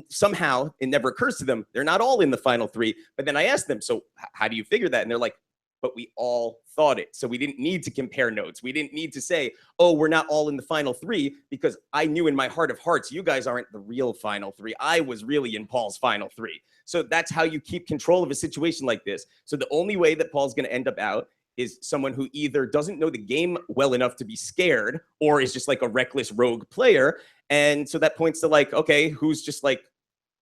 [SPEAKER 5] Somehow, it never occurs to them, they're not all in the final three. But then I asked them, so how do you figure that? And they're like, but we all thought it. So we didn't need to compare notes. We didn't need to say, oh, we're not all in the final three, because I knew in my heart of hearts, you guys aren't the real final three. I was really in Paul's final three. So that's how you keep control of a situation like this. So the only way that Paul's going to end up out is someone who either doesn't know the game well enough to be scared or is just like a reckless rogue player. And so that points to like, okay, who's just like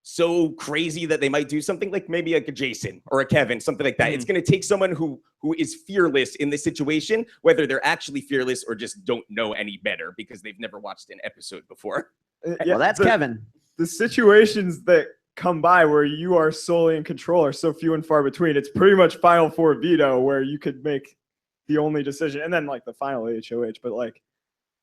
[SPEAKER 5] so crazy that they might do something like maybe like a Jason or a Kevin, something like that. It's going to take someone who is fearless in this situation, whether they're actually fearless or just don't know any better because they've never watched an episode before.
[SPEAKER 3] Yeah, well, that's Kevin.
[SPEAKER 4] The situations that come by where you are solely in control are so few and far between. It's pretty much final four veto where you could make the only decision, and then like the final HOH. But like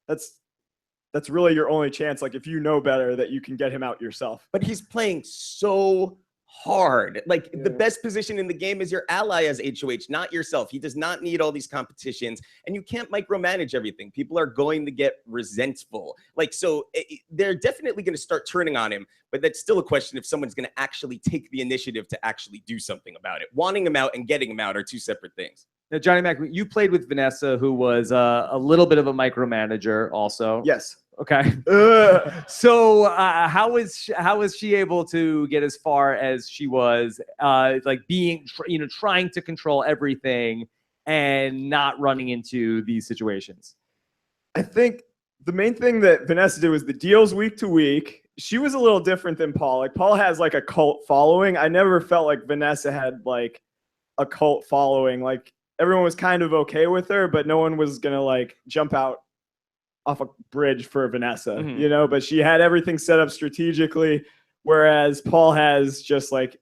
[SPEAKER 4] that's really your only chance. Like if you know better, that you can get him out yourself.
[SPEAKER 5] But he's playing so hard. Like the best position in the game is your ally as HOH, not yourself. He does not need all these competitions, and you can't micromanage everything. People are going to get resentful. Like, so they're definitely going to start turning on him, but that's still a question if someone's going to actually take the initiative to actually do something about it. Wanting him out and getting him out are two separate things.
[SPEAKER 1] Now, Johnny Mac, you played with Vanessa, who was a little bit of a micromanager also.
[SPEAKER 4] Yes.
[SPEAKER 1] Okay. So how was she able to get as far as she was, like being, trying to control everything and not running into these situations?
[SPEAKER 4] I think the main thing that Vanessa did was the deals week to week. She was a little different than Paul. Like Paul has like a cult following. I never felt like Vanessa had like a cult following. Like everyone was kind of okay with her, but no one was gonna like jump out off a bridge for Vanessa, but she had everything set up strategically, whereas Paul has just like,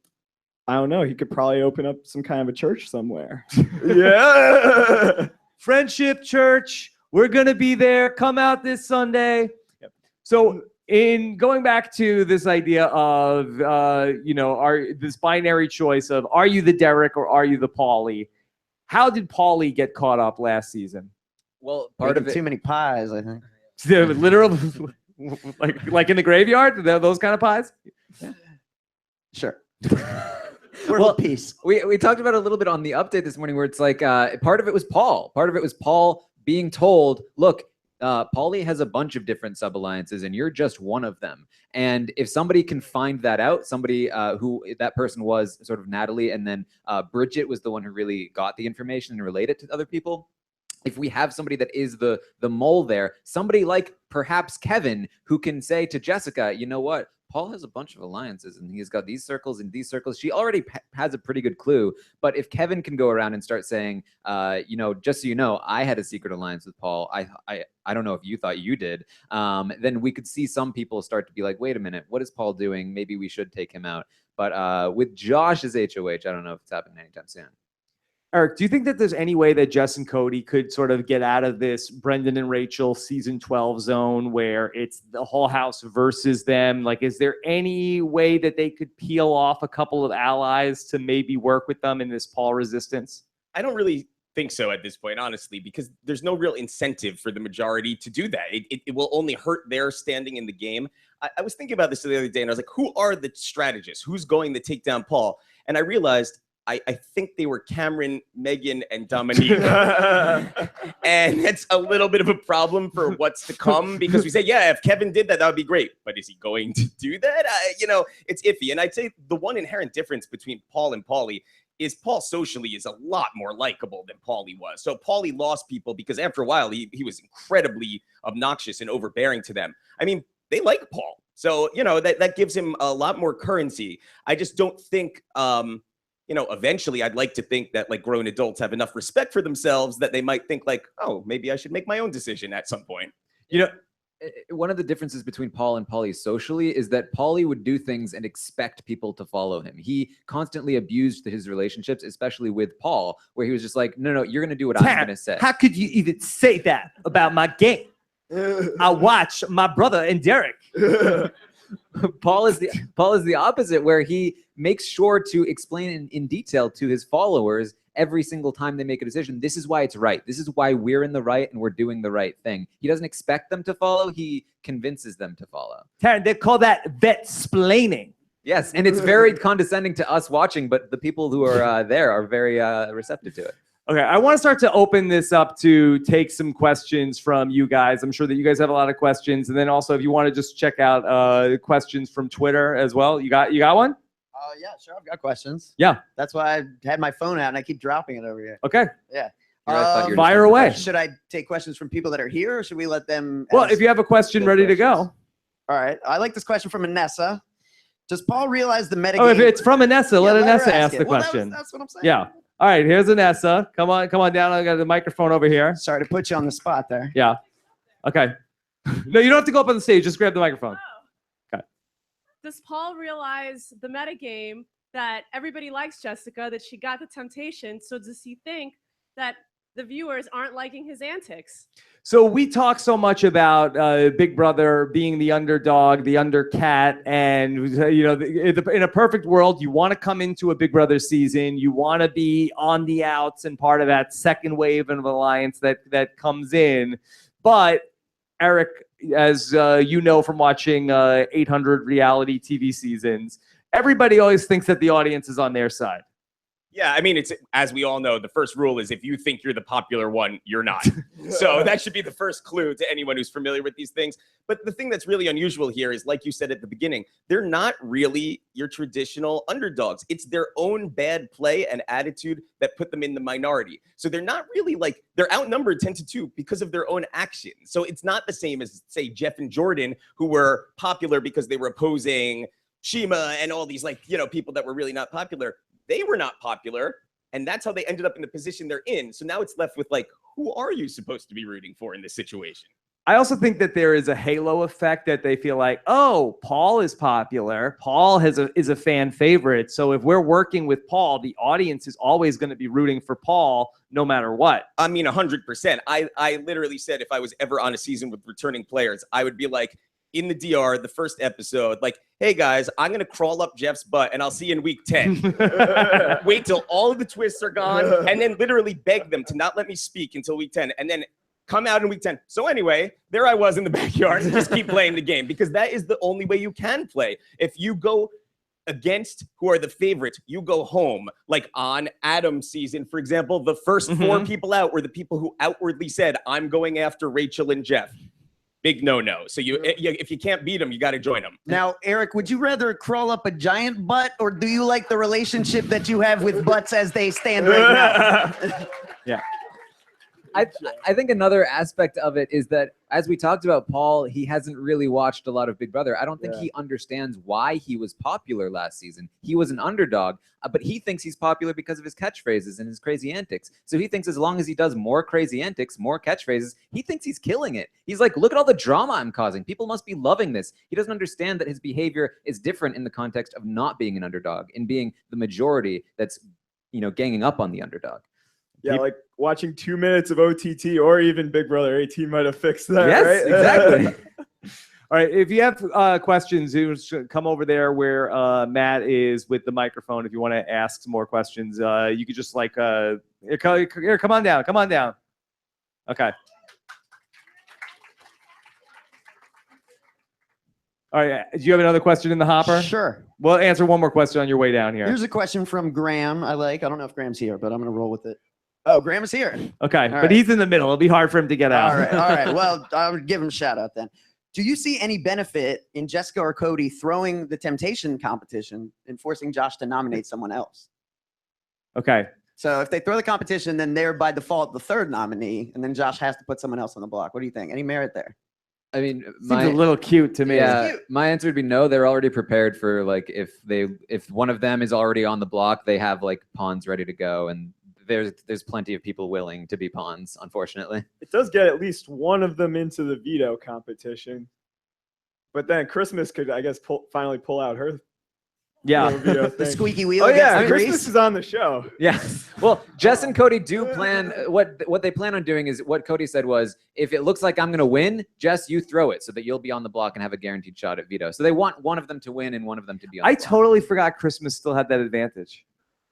[SPEAKER 4] I don't know, he could probably open up some kind of a church somewhere. Yeah.
[SPEAKER 1] Friendship Church, we're going to be there. Come out this Sunday. Yep. So in going back to this idea of, this binary choice of, are you the Derek or are you the Paulie? How did Paulie get caught up last season?
[SPEAKER 2] Well, part of it,
[SPEAKER 3] too many pies, I think.
[SPEAKER 1] Literal, like in the graveyard, those kind of pies.
[SPEAKER 3] Yeah. Sure.
[SPEAKER 2] Well,
[SPEAKER 3] peace.
[SPEAKER 2] We talked about it a little bit on the update this morning, where it's like part of it was Paul. Part of it was Paul being told, "Look, Paulie has a bunch of different sub-alliances, and you're just one of them." And if somebody can find that out, somebody who that person was sort of Natalie, and then Bridget was the one who really got the information and relayed it to other people. If we have somebody that is the mole there, somebody like perhaps Kevin, who can say to Jessica, you know what, Paul has a bunch of alliances and he's got these circles and these circles. She already has a pretty good clue. But if Kevin can go around and start saying, just so you know, I had a secret alliance with Paul. I don't know if you thought you did. Then we could see some people start to be like, wait a minute, what is Paul doing? Maybe we should take him out. But with Josh's HOH, I don't know if it's happening anytime soon.
[SPEAKER 1] Eric, do you think that there's any way that Jess and Cody could sort of get out of this Brendan and Rachel season 12 zone where it's the whole house versus them? Like, is there any way that they could peel off a couple of allies to maybe work with them in this Paul resistance?
[SPEAKER 5] I don't really think so at this point, honestly, because there's no real incentive for the majority to do that. It will only hurt their standing in the game. I was thinking about this the other day, and I was like, who are the strategists? Who's going to take down Paul? And I realized I think they were Cameron, Megan, and Dominique. And it's a little bit of a problem for what's to come, because we say, yeah, if Kevin did that, that would be great. But is he going to do that? It's iffy. And I'd say the one inherent difference between Paul and Paulie is Paul socially is a lot more likable than Paulie was. So Paulie lost people because after a while he was incredibly obnoxious and overbearing to them. I mean, they like Paul. So, you know, that gives him a lot more currency. I just don't think, you know, eventually I'd like to think that like grown adults have enough respect for themselves that they might think like, oh, maybe I should make my own decision at some point.
[SPEAKER 2] You know, one of the differences between Paul and Paulie socially is that Paulie would do things and expect people to follow him. He constantly abused his relationships, especially with Paul, where he was just like, no, you're going to do what I'm going to say.
[SPEAKER 1] How could you even say that about my game? I watch my brother and Derek.
[SPEAKER 2] Paul is the opposite, where he makes sure to explain in detail to his followers every single time they make a decision. This is why it's right. This is why we're in the right and we're doing the right thing. He doesn't expect them to follow. He convinces them to follow.
[SPEAKER 1] Taran, they call that vet-splaining.
[SPEAKER 2] Yes, and it's very condescending to us watching, but the people who are there are very receptive to it.
[SPEAKER 1] Okay, I want to start to open this up to take some questions from you guys. I'm sure that you guys have a lot of questions, and then also if you want to just check out questions from Twitter as well. You got one?
[SPEAKER 3] Yeah, sure. I've got questions.
[SPEAKER 1] Yeah.
[SPEAKER 3] That's why I had my phone out and I keep dropping it over here.
[SPEAKER 1] Okay.
[SPEAKER 3] Yeah.
[SPEAKER 2] I thought you were
[SPEAKER 1] Fire away.
[SPEAKER 3] Should I take questions from people that are here, or should we let them?
[SPEAKER 1] Well,
[SPEAKER 3] ask
[SPEAKER 1] if you have a question
[SPEAKER 3] good
[SPEAKER 1] ready to
[SPEAKER 3] questions?
[SPEAKER 1] go.
[SPEAKER 3] All right. I like this question from Anessa. Does Paul realize the metagame?
[SPEAKER 1] Oh, if it's from Anessa, let
[SPEAKER 3] her
[SPEAKER 1] Anessa ask
[SPEAKER 3] it.
[SPEAKER 1] the
[SPEAKER 3] Well,
[SPEAKER 1] question.
[SPEAKER 3] that's what I'm saying.
[SPEAKER 1] Yeah. All right, here's Anessa. Come on down. I got the microphone over here.
[SPEAKER 3] Sorry to put you on the spot there.
[SPEAKER 1] Yeah. Okay. No, you don't have to go up on the stage. Just grab the microphone. Okay.
[SPEAKER 6] Does Paul realize the metagame that everybody likes Jessica, that she got the temptation? So does he think that the viewers aren't liking his antics?
[SPEAKER 1] So we talk so much about Big Brother being the underdog, the undercat, and you know, in a perfect world, you want to come into a Big Brother season, you want to be on the outs and part of that second wave of alliance that comes in. But Eric, as you know from watching 800 reality TV seasons, everybody always thinks that the audience is on their side.
[SPEAKER 5] Yeah, I mean, it's, as we all know, the first rule is if you think you're the popular one, you're not. So that should be the first clue to anyone who's familiar with these things. But the thing that's really unusual here is, like you said at the beginning, they're not really your traditional underdogs. It's their own bad play and attitude that put them in the minority. So they're not really like, they're outnumbered 10-2 because of their own actions. So it's not the same as, say, Jeff and Jordan, who were popular because they were opposing Shima and all these, like, you know, people that were really not popular. They were not popular, and that's how they ended up in the position they're in. So now it's left with, like, who are you supposed to be rooting for in this situation?
[SPEAKER 1] I also think that there is a halo effect that they feel like, oh, Paul is popular. Paul is a fan favorite. So if we're working with Paul, the audience is always going to be rooting for Paul no matter what.
[SPEAKER 5] I mean, 100%. I literally said if I was ever on a season with returning players, I would be like, in the DR, the first episode, like, hey guys, I'm going to crawl up Jeff's butt and I'll see you in week 10. Wait till all of the twists are gone and then literally beg them to not let me speak until week 10 and then come out in week 10. So anyway, there I was in the backyard and just keep playing the game because that is the only way you can play. If you go against who are the favorites, you go home. Like on Adam's season, for example, the first 4 people out were the people who outwardly said, I'm going after Rachel and Jeff. Big no-no. So if you can't beat them, you got to join them.
[SPEAKER 3] Now, Eric, would you rather crawl up a giant butt, or do you like the relationship that you have with butts as they stand right now?
[SPEAKER 1] Yeah.
[SPEAKER 2] I think another aspect of it is that, as we talked about, Paul, he hasn't really watched a lot of Big Brother. I don't think he understands why he was popular last season. He was an underdog, but he thinks he's popular because of his catchphrases and his crazy antics. So he thinks as long as he does more crazy antics, more catchphrases, he thinks he's killing it. He's like, look at all the drama I'm causing. People must be loving this. He doesn't understand that his behavior is different in the context of not being an underdog and being the majority that's, you know, ganging up on the underdog.
[SPEAKER 4] Yeah, like watching 2 minutes of OTT or even Big Brother 18 might have fixed that,
[SPEAKER 1] Yes,
[SPEAKER 4] right?
[SPEAKER 1] exactly. All right, if you have questions, you should come over there where Matt is with the microphone. If you want to ask some more questions, you could just like, here, come on down, come on down. Okay. All right, do you have another question in the hopper?
[SPEAKER 3] Sure.
[SPEAKER 1] We'll answer one more question on your way down here.
[SPEAKER 3] Here's a question from Graham. I don't know if Graham's here, but I'm going to roll with it. Oh, Graham is here.
[SPEAKER 1] Okay, but
[SPEAKER 3] right.
[SPEAKER 1] he's in the middle. It'll be hard for him to get out.
[SPEAKER 3] All right. Well, I'll give him a shout out then. Do you see any benefit in Jessica or Cody throwing the temptation competition and forcing Josh to nominate someone else?
[SPEAKER 1] Okay.
[SPEAKER 3] So if they throw the competition, then they're by default the third nominee, and then Josh has to put someone else on the block. What do you think? Any merit there?
[SPEAKER 2] I mean,
[SPEAKER 1] Seems a little cute to me.
[SPEAKER 2] Yeah, my answer would be no. They're already prepared for like if one of them is already on the block, they have like pawns ready to go, and there's plenty of people willing to be pawns. Unfortunately,
[SPEAKER 4] It does get at least one of them into the veto competition, but then Christmas could, I guess, finally pull out her.
[SPEAKER 1] Yeah.
[SPEAKER 4] little veto
[SPEAKER 3] The
[SPEAKER 4] thing.
[SPEAKER 3] squeaky wheel.
[SPEAKER 4] Oh yeah,
[SPEAKER 3] gets the
[SPEAKER 4] Christmas
[SPEAKER 3] grease.
[SPEAKER 4] is on the show.
[SPEAKER 2] yeah. Well, Jess and Cody do plan what they plan on doing is what Cody said was if it looks like I'm gonna win, Jess, you throw it so that you'll be on the block and have a guaranteed shot at veto. So they want one of them to win and one of them to be on.
[SPEAKER 1] I
[SPEAKER 2] the block.
[SPEAKER 1] totally forgot Christmas still had that advantage.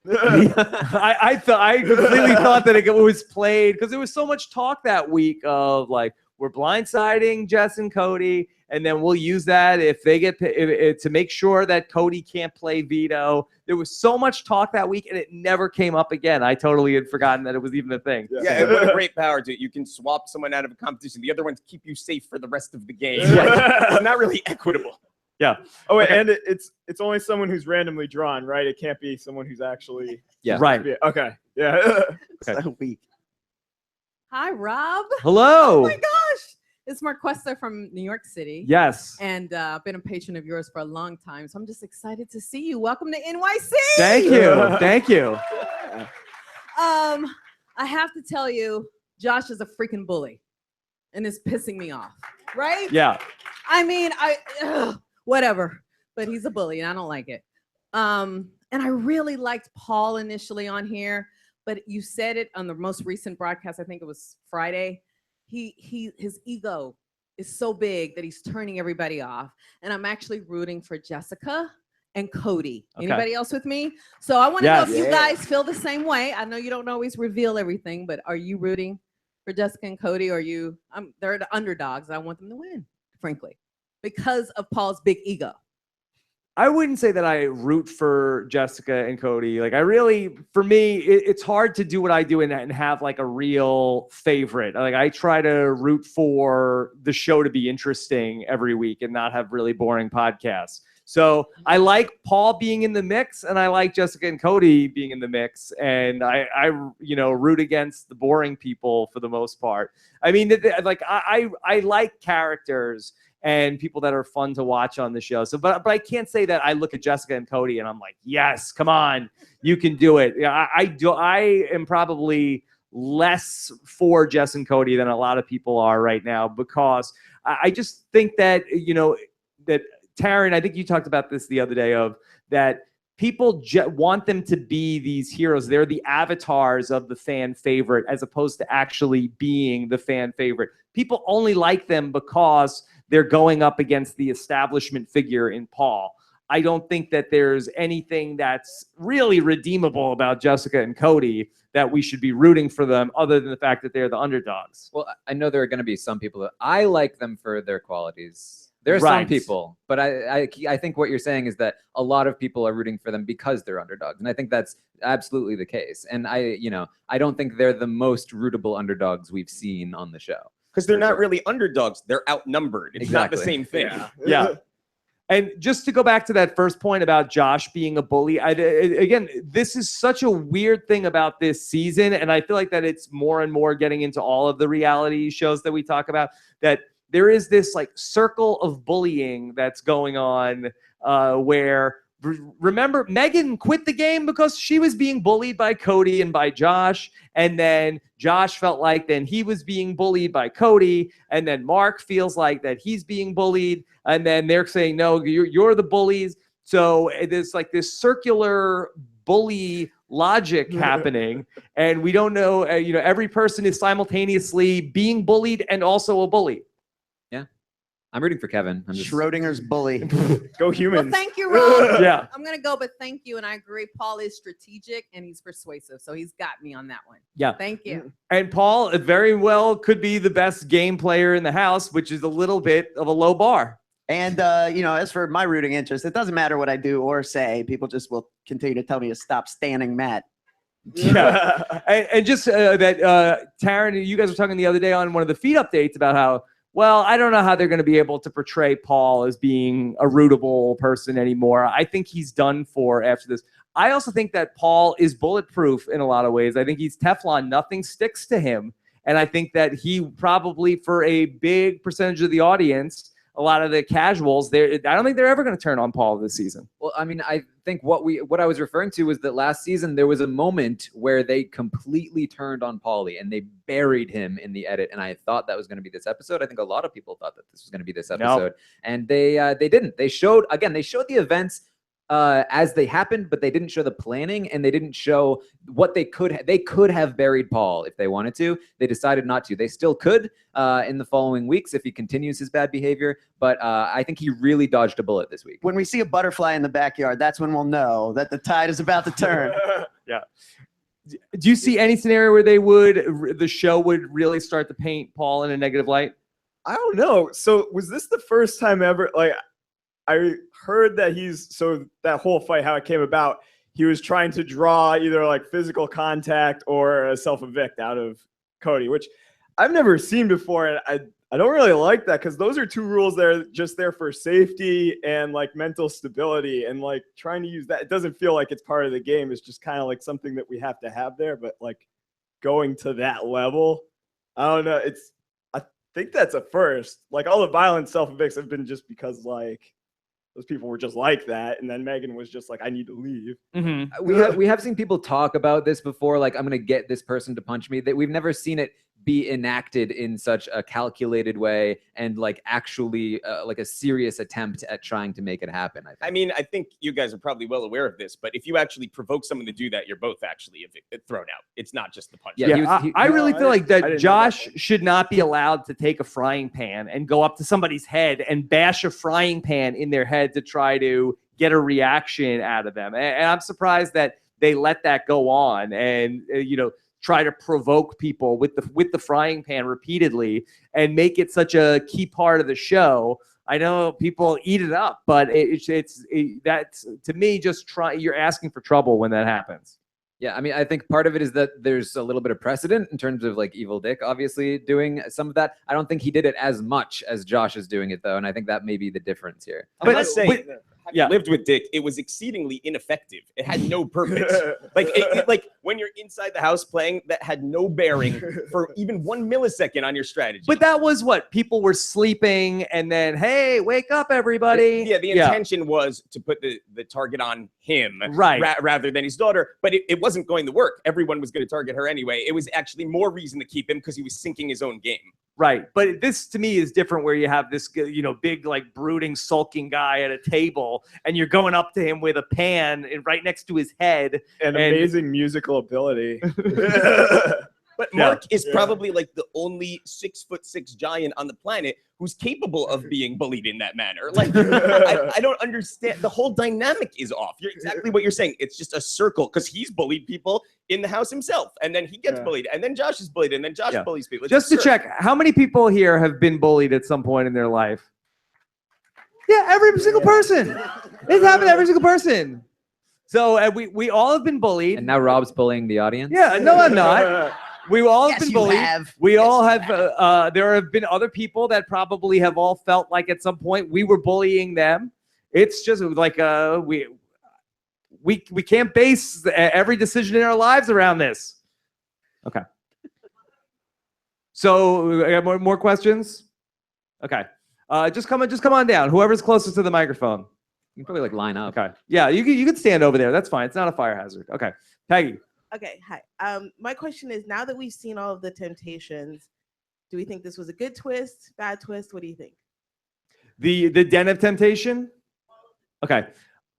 [SPEAKER 1] I completely thought that it was played because there was so much talk that week of like we're blindsiding Jess and Cody, and then we'll use that if they get to make sure that Cody can't play veto. There was so much talk that week, and it never came up again. I totally had forgotten that it was even a thing.
[SPEAKER 5] Yeah, and what a great power to it. You can swap someone out of a competition. The other ones keep you safe for the rest of the game. It's not really equitable.
[SPEAKER 1] Yeah.
[SPEAKER 4] Oh, wait,
[SPEAKER 1] Okay.
[SPEAKER 4] and it's only someone who's randomly drawn, right? It can't be someone who's actually.
[SPEAKER 2] Yeah.
[SPEAKER 1] Right.
[SPEAKER 4] Yeah, okay. Yeah.
[SPEAKER 3] So weak.
[SPEAKER 7] Hi, Rob.
[SPEAKER 1] Hello.
[SPEAKER 7] Oh my gosh. It's Marquesta from New York City.
[SPEAKER 1] Yes.
[SPEAKER 7] And I've been a patron of yours for a long time. So I'm just excited to see you. Welcome to NYC.
[SPEAKER 1] Thank you. Thank you.
[SPEAKER 7] I have to tell you, Josh is a freaking bully. And it's pissing me off. Right?
[SPEAKER 1] Yeah.
[SPEAKER 7] I mean, whatever. But he's a bully and I don't like it. And I really liked Paul initially on here, but you said it on the most recent broadcast, I think it was Friday. His ego is so big that he's turning everybody off. And I'm actually rooting for Jessica and Cody.
[SPEAKER 1] Okay.
[SPEAKER 7] Anybody else with me? So I want to know if you
[SPEAKER 3] Yes.
[SPEAKER 7] guys feel the same way. I know you don't always reveal everything, but are you rooting for Jessica and Cody? Or they're the underdogs. I want them to win, frankly, because of Paul's big ego.
[SPEAKER 1] I wouldn't say that I root for Jessica and Cody. Like for me, it's hard to do what I do and have like a real favorite. Like I try to root for the show to be interesting every week and not have really boring podcasts. So I like Paul being in the mix and I like Jessica and Cody being in the mix. And I root against the boring people for the most part. I mean, like I like characters and people that are fun to watch on the show. So, but I can't say that I look at Jessica and Cody and I'm like, yes, come on, you can do it. Yeah, I am probably less for Jess and Cody than a lot of people are right now because I just think that, that Taran, I think you talked about this the other day of that people want them to be these heroes. They're the avatars of the fan favorite as opposed to actually being the fan favorite. People only like them because they're going up against the establishment figure in Paul. I don't think that there's anything that's really redeemable about Jessica and Cody that we should be rooting for them other than the fact that they're the underdogs.
[SPEAKER 2] Well, I know there are going to be some people that I like them for their qualities. There are
[SPEAKER 1] Right.
[SPEAKER 2] some people, but I think what you're saying is that a lot of people are rooting for them because they're underdogs, and I think that's absolutely the case. And I don't think they're the most rootable underdogs we've seen on the show.
[SPEAKER 5] Because they're not really underdogs. They're outnumbered. It's not the
[SPEAKER 2] Exactly.
[SPEAKER 5] same thing.
[SPEAKER 1] Yeah. And just to go back to that first point about Josh being a bully, again, this is such a weird thing about this season. And I feel like that it's more and more getting into all of the reality shows that we talk about, that there is this like circle of bullying that's going on where, remember, Megan quit the game because she was being bullied by Cody and by Josh. And then Josh felt like then he was being bullied by Cody. And then Mark feels like that he's being bullied. And then they're saying, no, you're the bullies. So there's like this circular bully logic happening. And we don't know, every person is simultaneously being bullied and also a bully.
[SPEAKER 2] I'm rooting for Kevin. I'm just
[SPEAKER 3] Schrodinger's bully.
[SPEAKER 4] Go
[SPEAKER 7] Well,
[SPEAKER 4] humans.
[SPEAKER 7] thank you, Rob.
[SPEAKER 1] Yeah.
[SPEAKER 7] I'm going to go, but thank you. And I agree. Paul is strategic and he's persuasive. So he's got me on that one.
[SPEAKER 1] Yeah.
[SPEAKER 7] Thank you.
[SPEAKER 1] And Paul very well could be the best game player in the house, which is a little bit of a low bar.
[SPEAKER 3] And, as for my rooting interest, it doesn't matter what I do or say. People just will continue to tell me to stop standing Matt.
[SPEAKER 1] Yeah. and just that Taran, you guys were talking the other day on one of the feed updates about how, well, I don't know how they're going to be able to portray Paul as being a rootable person anymore. I think he's done for after this. I also think that Paul is bulletproof in a lot of ways. I think he's Teflon. Nothing sticks to him. And I think that he probably, for a big percentage of the audience, a lot of the casuals, I don't think they're ever going to turn on Paul this season.
[SPEAKER 2] Well, I mean, I think what I was referring to was that last season there was a moment where they completely turned on Paulie and they buried him in the edit. And I thought that was going to be this episode. I think a lot of people thought that this was going to be this episode, and they didn't. They showed the events as they happened, but they didn't show the planning, and they didn't show what they could have buried Paul if they wanted to. They decided not to. They still could in the following weeks if he continues his bad behavior, but I think he really dodged a bullet this week.
[SPEAKER 3] When we see a butterfly in the backyard, that's when we'll know that the tide is about to turn.
[SPEAKER 1] Yeah. Do you see any scenario where the show would really start to paint Paul in a negative light?
[SPEAKER 4] I don't know. So was this the first time ever, like, I heard that that whole fight, how it came about, he was trying to draw either like physical contact or a self-evict out of Cody, which I've never seen before. And I don't really like that, because those are two rules that are just there for safety and like mental stability, and like trying to use that, it doesn't feel like it's part of the game. It's just kind of like something that we have to have there, but like going to that level, I don't know. I think that's a first. Like all the violent self-evicts have been just because like those people were just like that, and then Megan was just like, I need to leave.
[SPEAKER 1] Mm-hmm.
[SPEAKER 2] We have seen people talk about this before, like, I'm gonna get this person to punch me. That we've never seen it be enacted in such a calculated way and like actually like a serious attempt at trying to make it happen.
[SPEAKER 5] I mean, I think you guys are probably well aware of this, but if you actually provoke someone to do that, you're both actually thrown out. It's not just the punch.
[SPEAKER 2] Yeah,
[SPEAKER 1] I really feel like that
[SPEAKER 4] didn't know
[SPEAKER 1] Josh
[SPEAKER 4] that.
[SPEAKER 1] should not be allowed to take a frying pan and go up to somebody's head and bash a frying pan in their head to try to get a reaction out of them. And I'm surprised that they let that go on and, try to provoke people with the frying pan repeatedly and make it such a key part of the show. I know people eat it up, but that's, to me, you're asking for trouble when that happens.
[SPEAKER 2] Yeah, I mean, I think part of it is that there's a little bit of precedent in terms of like Evil Dick obviously doing some of that. I don't think he did it as much as Josh is doing it, though, and I think that may be the difference here.
[SPEAKER 5] I must say, having lived with Dick, it was exceedingly ineffective. It had no purpose. like when you're inside the house playing, that had no bearing for even 1 millisecond on your strategy.
[SPEAKER 1] But that was what people were sleeping, and then, hey, wake up, everybody.
[SPEAKER 5] The intention was to put the target on him,
[SPEAKER 1] right,
[SPEAKER 5] rather than his daughter. But it wasn't going to work. Everyone was going to target her anyway. It was actually more reason to keep him because he was sinking his own game.
[SPEAKER 1] Right. But this to me is different, where you have this, big, like brooding, sulking guy at a table, and you're going up to him with a pan right next to his head.
[SPEAKER 4] And amazing musical ability.
[SPEAKER 5] But Mark is probably like the only 6'6" giant on the planet who's capable of being bullied in that manner. Like, I don't understand. The whole dynamic is off. You're exactly what you're saying. It's just a circle, because he's bullied people in the house himself, and then he gets bullied, and then Josh is bullied, and then Josh bullies people. It's
[SPEAKER 1] just to check, how many people here have been bullied at some point in their life? Yeah, every single person. It's happened to every single person. So we all have been bullied.
[SPEAKER 2] And now Rob's bullying the audience?
[SPEAKER 1] Yeah, no, I'm not. We all have been bullied. We all have. There have been other people that probably have all felt like at some point we were bullying them. It's just like we can't base every decision in our lives around this. Okay. So I got more questions. Okay. Just come on down. Whoever's closest to the microphone.
[SPEAKER 2] You can probably like line up.
[SPEAKER 1] Okay. Yeah, you could stand over there. That's fine. It's not a fire hazard. Okay. Peggy.
[SPEAKER 8] Okay, hi. My question is, now that we've seen all of the Temptations, do we think this was a good twist, bad twist? What do you think?
[SPEAKER 1] The Den of Temptation? Okay.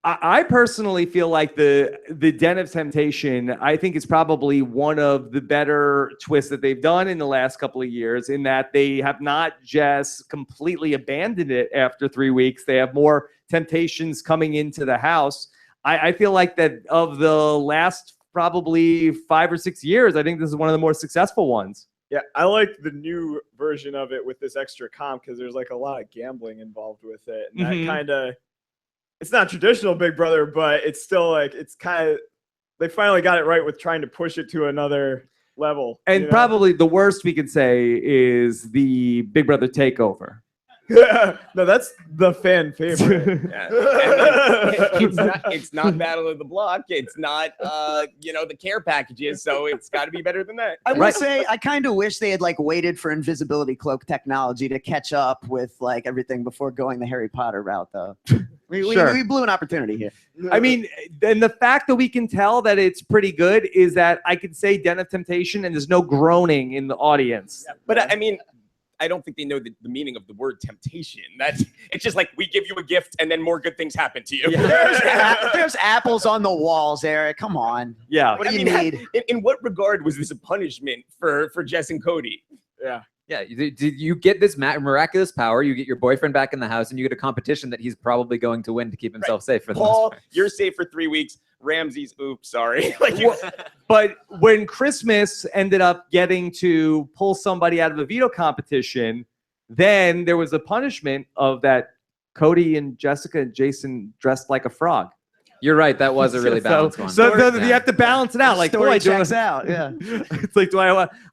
[SPEAKER 1] I personally feel like the Den of Temptation, I think, is probably one of the better twists that they've done in the last couple of years, in that they have not just completely abandoned it after 3 weeks. They have more temptations coming into the house. I feel like that of the last probably 5 or 6 years, I think this is one of the more successful ones.
[SPEAKER 4] Yeah, I like the new version of it with this extra comp, because there's like a lot of gambling involved with it. And that kind of, it's not traditional Big Brother, but it's still like, it's kind of, they finally got it right with trying to push it to another level.
[SPEAKER 1] And probably the worst we could say is the Big Brother takeover.
[SPEAKER 4] No, that's the fan favorite.
[SPEAKER 5] Yeah. I mean, it's not Battle of the Block. It's not the care packages. So it's got to be better than that.
[SPEAKER 3] I will say, I kind of wish they had like waited for invisibility cloak technology to catch up with like everything before going the Harry Potter route, though. We blew an opportunity here.
[SPEAKER 1] I mean, and the fact that we can tell that it's pretty good is that I could say Den of Temptation and there's no groaning in the audience.
[SPEAKER 5] Yeah, but I mean, I don't think they know the meaning of the word temptation. It's just like we give you a gift and then more good things happen to you.
[SPEAKER 3] Yeah. There's apples on the walls, Eric. Come on.
[SPEAKER 1] Yeah.
[SPEAKER 3] What do you need?
[SPEAKER 5] In what regard was this a punishment for Jess and Cody?
[SPEAKER 4] Yeah.
[SPEAKER 2] Yeah, you get this miraculous power, you get your boyfriend back in the house, and you get a competition that he's probably going to win to keep himself safe for the most
[SPEAKER 5] Paul,
[SPEAKER 2] part.
[SPEAKER 5] you're safe for 3 weeks. Ramsey's, oops, sorry.
[SPEAKER 1] But when Christmas ended up getting to pull somebody out of a veto competition, then there was a punishment of that Cody and Jessica and Jason dressed like a frog.
[SPEAKER 2] You're right, that was a really balanced one.
[SPEAKER 1] So you have to balance it out. Like,
[SPEAKER 3] Story
[SPEAKER 1] do I
[SPEAKER 3] checks out. Yeah.
[SPEAKER 1] It's like,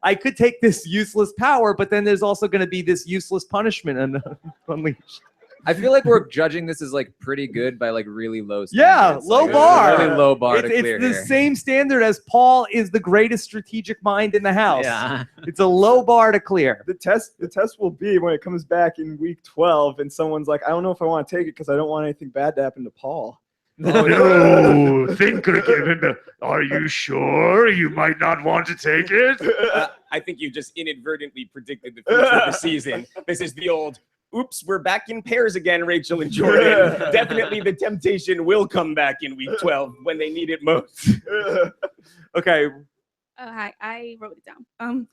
[SPEAKER 1] I could take this useless power, but then there's also going to be this useless punishment unleashed.
[SPEAKER 2] I feel like we're judging this as like pretty good by like really low standards.
[SPEAKER 1] Yeah, low bar.
[SPEAKER 2] Really low bar to clear
[SPEAKER 1] It's the
[SPEAKER 2] here.
[SPEAKER 1] same standard as Paul is the greatest strategic mind in the house.
[SPEAKER 2] Yeah.
[SPEAKER 1] It's a low bar to clear.
[SPEAKER 4] The test will be when it comes back in week 12 and someone's like, I don't know if I want to take it because I don't want anything bad to happen to Paul.
[SPEAKER 9] No, thinker given. Are you sure you might not want to take it?
[SPEAKER 5] I think you just inadvertently predicted the future of the season. This is the old, oops, we're back in pairs again, Rachel and Jordan. Definitely the temptation will come back in week 12 when they need it most.
[SPEAKER 1] Okay.
[SPEAKER 10] Oh, hi. I wrote it down.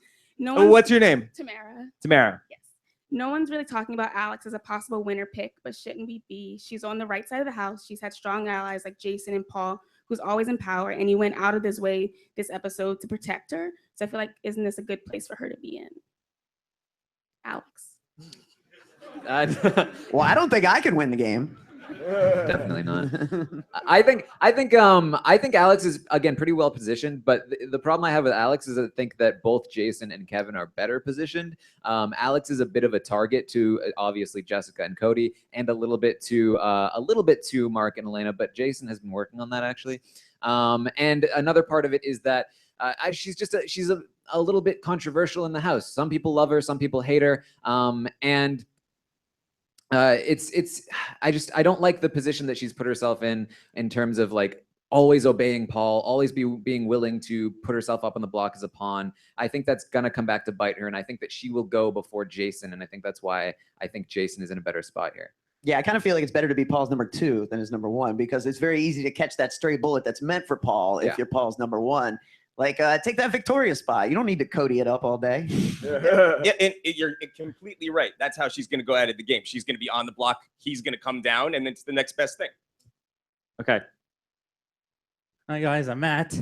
[SPEAKER 1] What's your name?
[SPEAKER 10] Tamara.
[SPEAKER 1] Tamara.
[SPEAKER 10] Yes. No one's really talking about Alex as a possible winner pick, but shouldn't we be? She's on the right side of the house. She's had strong allies like Jason and Paul, who's always in power, and he went out of his way this episode to protect her. So I feel like, isn't this a good place for her to be in? Alex.
[SPEAKER 3] Well, I don't think I can win the game.
[SPEAKER 2] Definitely not. I think Alex is again pretty well positioned, but the problem I have with Alex is I think that both Jason and Kevin are better positioned. Alex is a bit of a target to obviously Jessica and Cody, and a little bit to Mark and Elena, but Jason has been working on that actually. And another part of it is that she's a little bit controversial in the house. Some people love her, some people hate her, and I don't like the position that she's put herself in terms of like always obeying Paul, always being willing to put herself up on the block as a pawn. I think that's gonna come back to bite her, and I think that she will go before Jason, and I think that's why I think Jason is in a better spot here.
[SPEAKER 3] Yeah, I kind of feel like it's better to be Paul's number 2 than his number 1, because it's very easy to catch that stray bullet that's meant for Paul if you're Paul's number 1. Like, take that Victoria spot. You don't need to Cody it up all day.
[SPEAKER 5] Yeah, and you're completely right. That's how she's going to go out of the game. She's going to be on the block. He's going to come down, and it's the next best thing.
[SPEAKER 1] Okay.
[SPEAKER 11] Hi, guys. I'm Matt.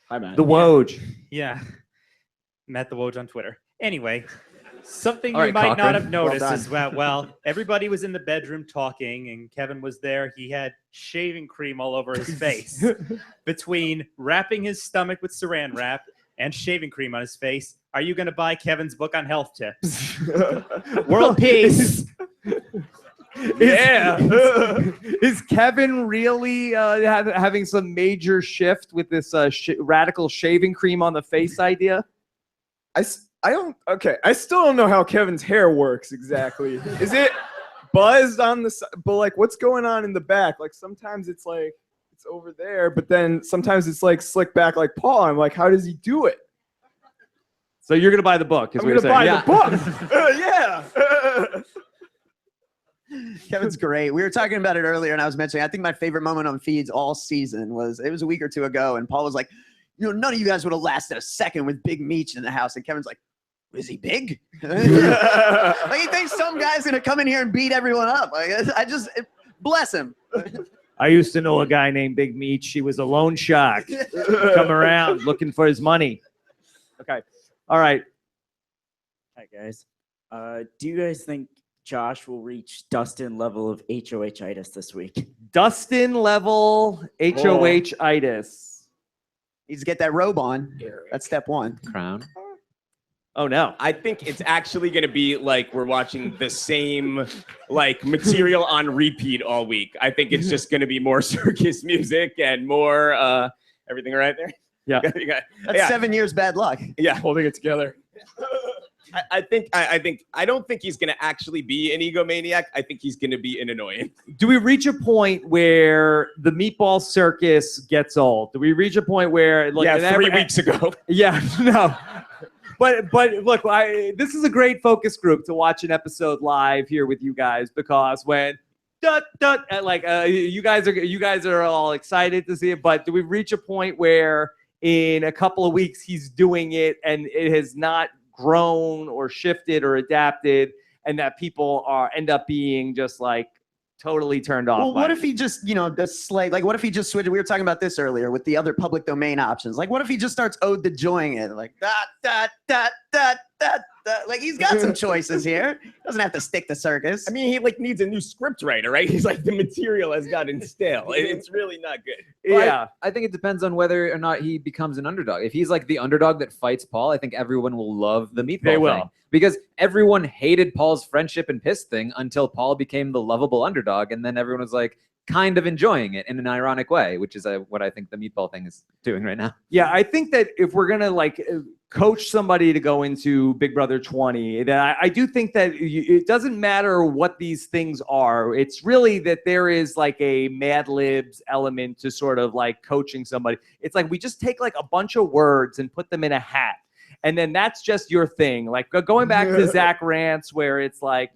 [SPEAKER 4] Hi, Matt.
[SPEAKER 1] The Woj.
[SPEAKER 11] Yeah. Matt the Woj on Twitter. Anyway, something
[SPEAKER 2] All
[SPEAKER 11] you
[SPEAKER 2] right,
[SPEAKER 11] might
[SPEAKER 2] Cochran.
[SPEAKER 11] not have noticed
[SPEAKER 3] Well
[SPEAKER 11] is well, everybody was in the bedroom talking, and Kevin was there. He had shaving cream all over his face. Between wrapping his stomach with saran wrap and shaving cream on his face, are you going to buy Kevin's book on health tips? World peace.
[SPEAKER 1] Yeah. Is Kevin really having some major shift with this radical shaving cream on the face idea?
[SPEAKER 4] I still don't know how Kevin's hair works exactly. Is it buzzed on the side? But like, what's going on in the back? Like, sometimes it's like it's over there, but then sometimes it's like slick back like Paul. I'm like, how does he do it?
[SPEAKER 1] So you're gonna buy the book?
[SPEAKER 4] I'm gonna buy the book. Yeah.
[SPEAKER 3] Kevin's great. We were talking about it earlier, and I was mentioning, I think my favorite moment on feeds all season was a week or two ago, and Paul was like, none of you guys would have lasted a second with Big Meech in the house. And Kevin's like, is he big? Like, he thinks some guy's going to come in here and beat everyone up. Like, bless him.
[SPEAKER 1] I used to know a guy named Big Meech. He was a loan shark. Come around looking for his money. Okay. All right.
[SPEAKER 12] Hi, guys. Do you guys think Josh will reach Dustin level of HOH-itis this week?
[SPEAKER 1] Dustin level HOH-itis.
[SPEAKER 3] Needs to get that robe on. That's step 1.
[SPEAKER 2] Crown.
[SPEAKER 1] Oh no.
[SPEAKER 5] I think it's actually going to be like we're watching the same like material on repeat all week. I think it's just going to be more circus music and more everything right there.
[SPEAKER 1] Yeah.
[SPEAKER 3] That's 7 years bad luck.
[SPEAKER 5] Yeah, holding it together. I don't think he's going to actually be an egomaniac. I think he's going to be an annoyance.
[SPEAKER 1] Do we reach a point where the meatball circus gets old? Do we reach a point where like
[SPEAKER 5] 3 weeks ago?
[SPEAKER 1] Yeah, no. But look, this is a great focus group to watch an episode live here with you guys, because when you guys are all excited to see it, but do we reach a point where in a couple of weeks he's doing it and it has not grown or shifted or adapted, and that people end up being just like totally turned off?
[SPEAKER 3] Well, what if he just, what if he just switched? We were talking about this earlier with the other public domain options. Like, what if he just starts ode to joying it? Like, like he's got some choices here. Doesn't have to stick to circus.
[SPEAKER 5] I mean, he like needs a new script writer, right? He's like, the material has gotten stale. It's really not good.
[SPEAKER 2] Well, I think it depends on whether or not he becomes an underdog. If he's like the underdog that fights Paul, I think everyone will love the meatball thing. Because everyone hated Paul's friendship and piss thing until Paul became the lovable underdog, and then everyone was like kind of enjoying it in an ironic way, which is what I think the meatball thing is doing right now.
[SPEAKER 1] Yeah, I think that if we're gonna like coach somebody to go into Big Brother 20, that I do think that it doesn't matter what these things are. It's really that there is like a Mad Libs element to sort of like coaching somebody. It's like we just take like a bunch of words and put them in a hat, and then that's just your thing. Like going back to Zach Rants, where it's like,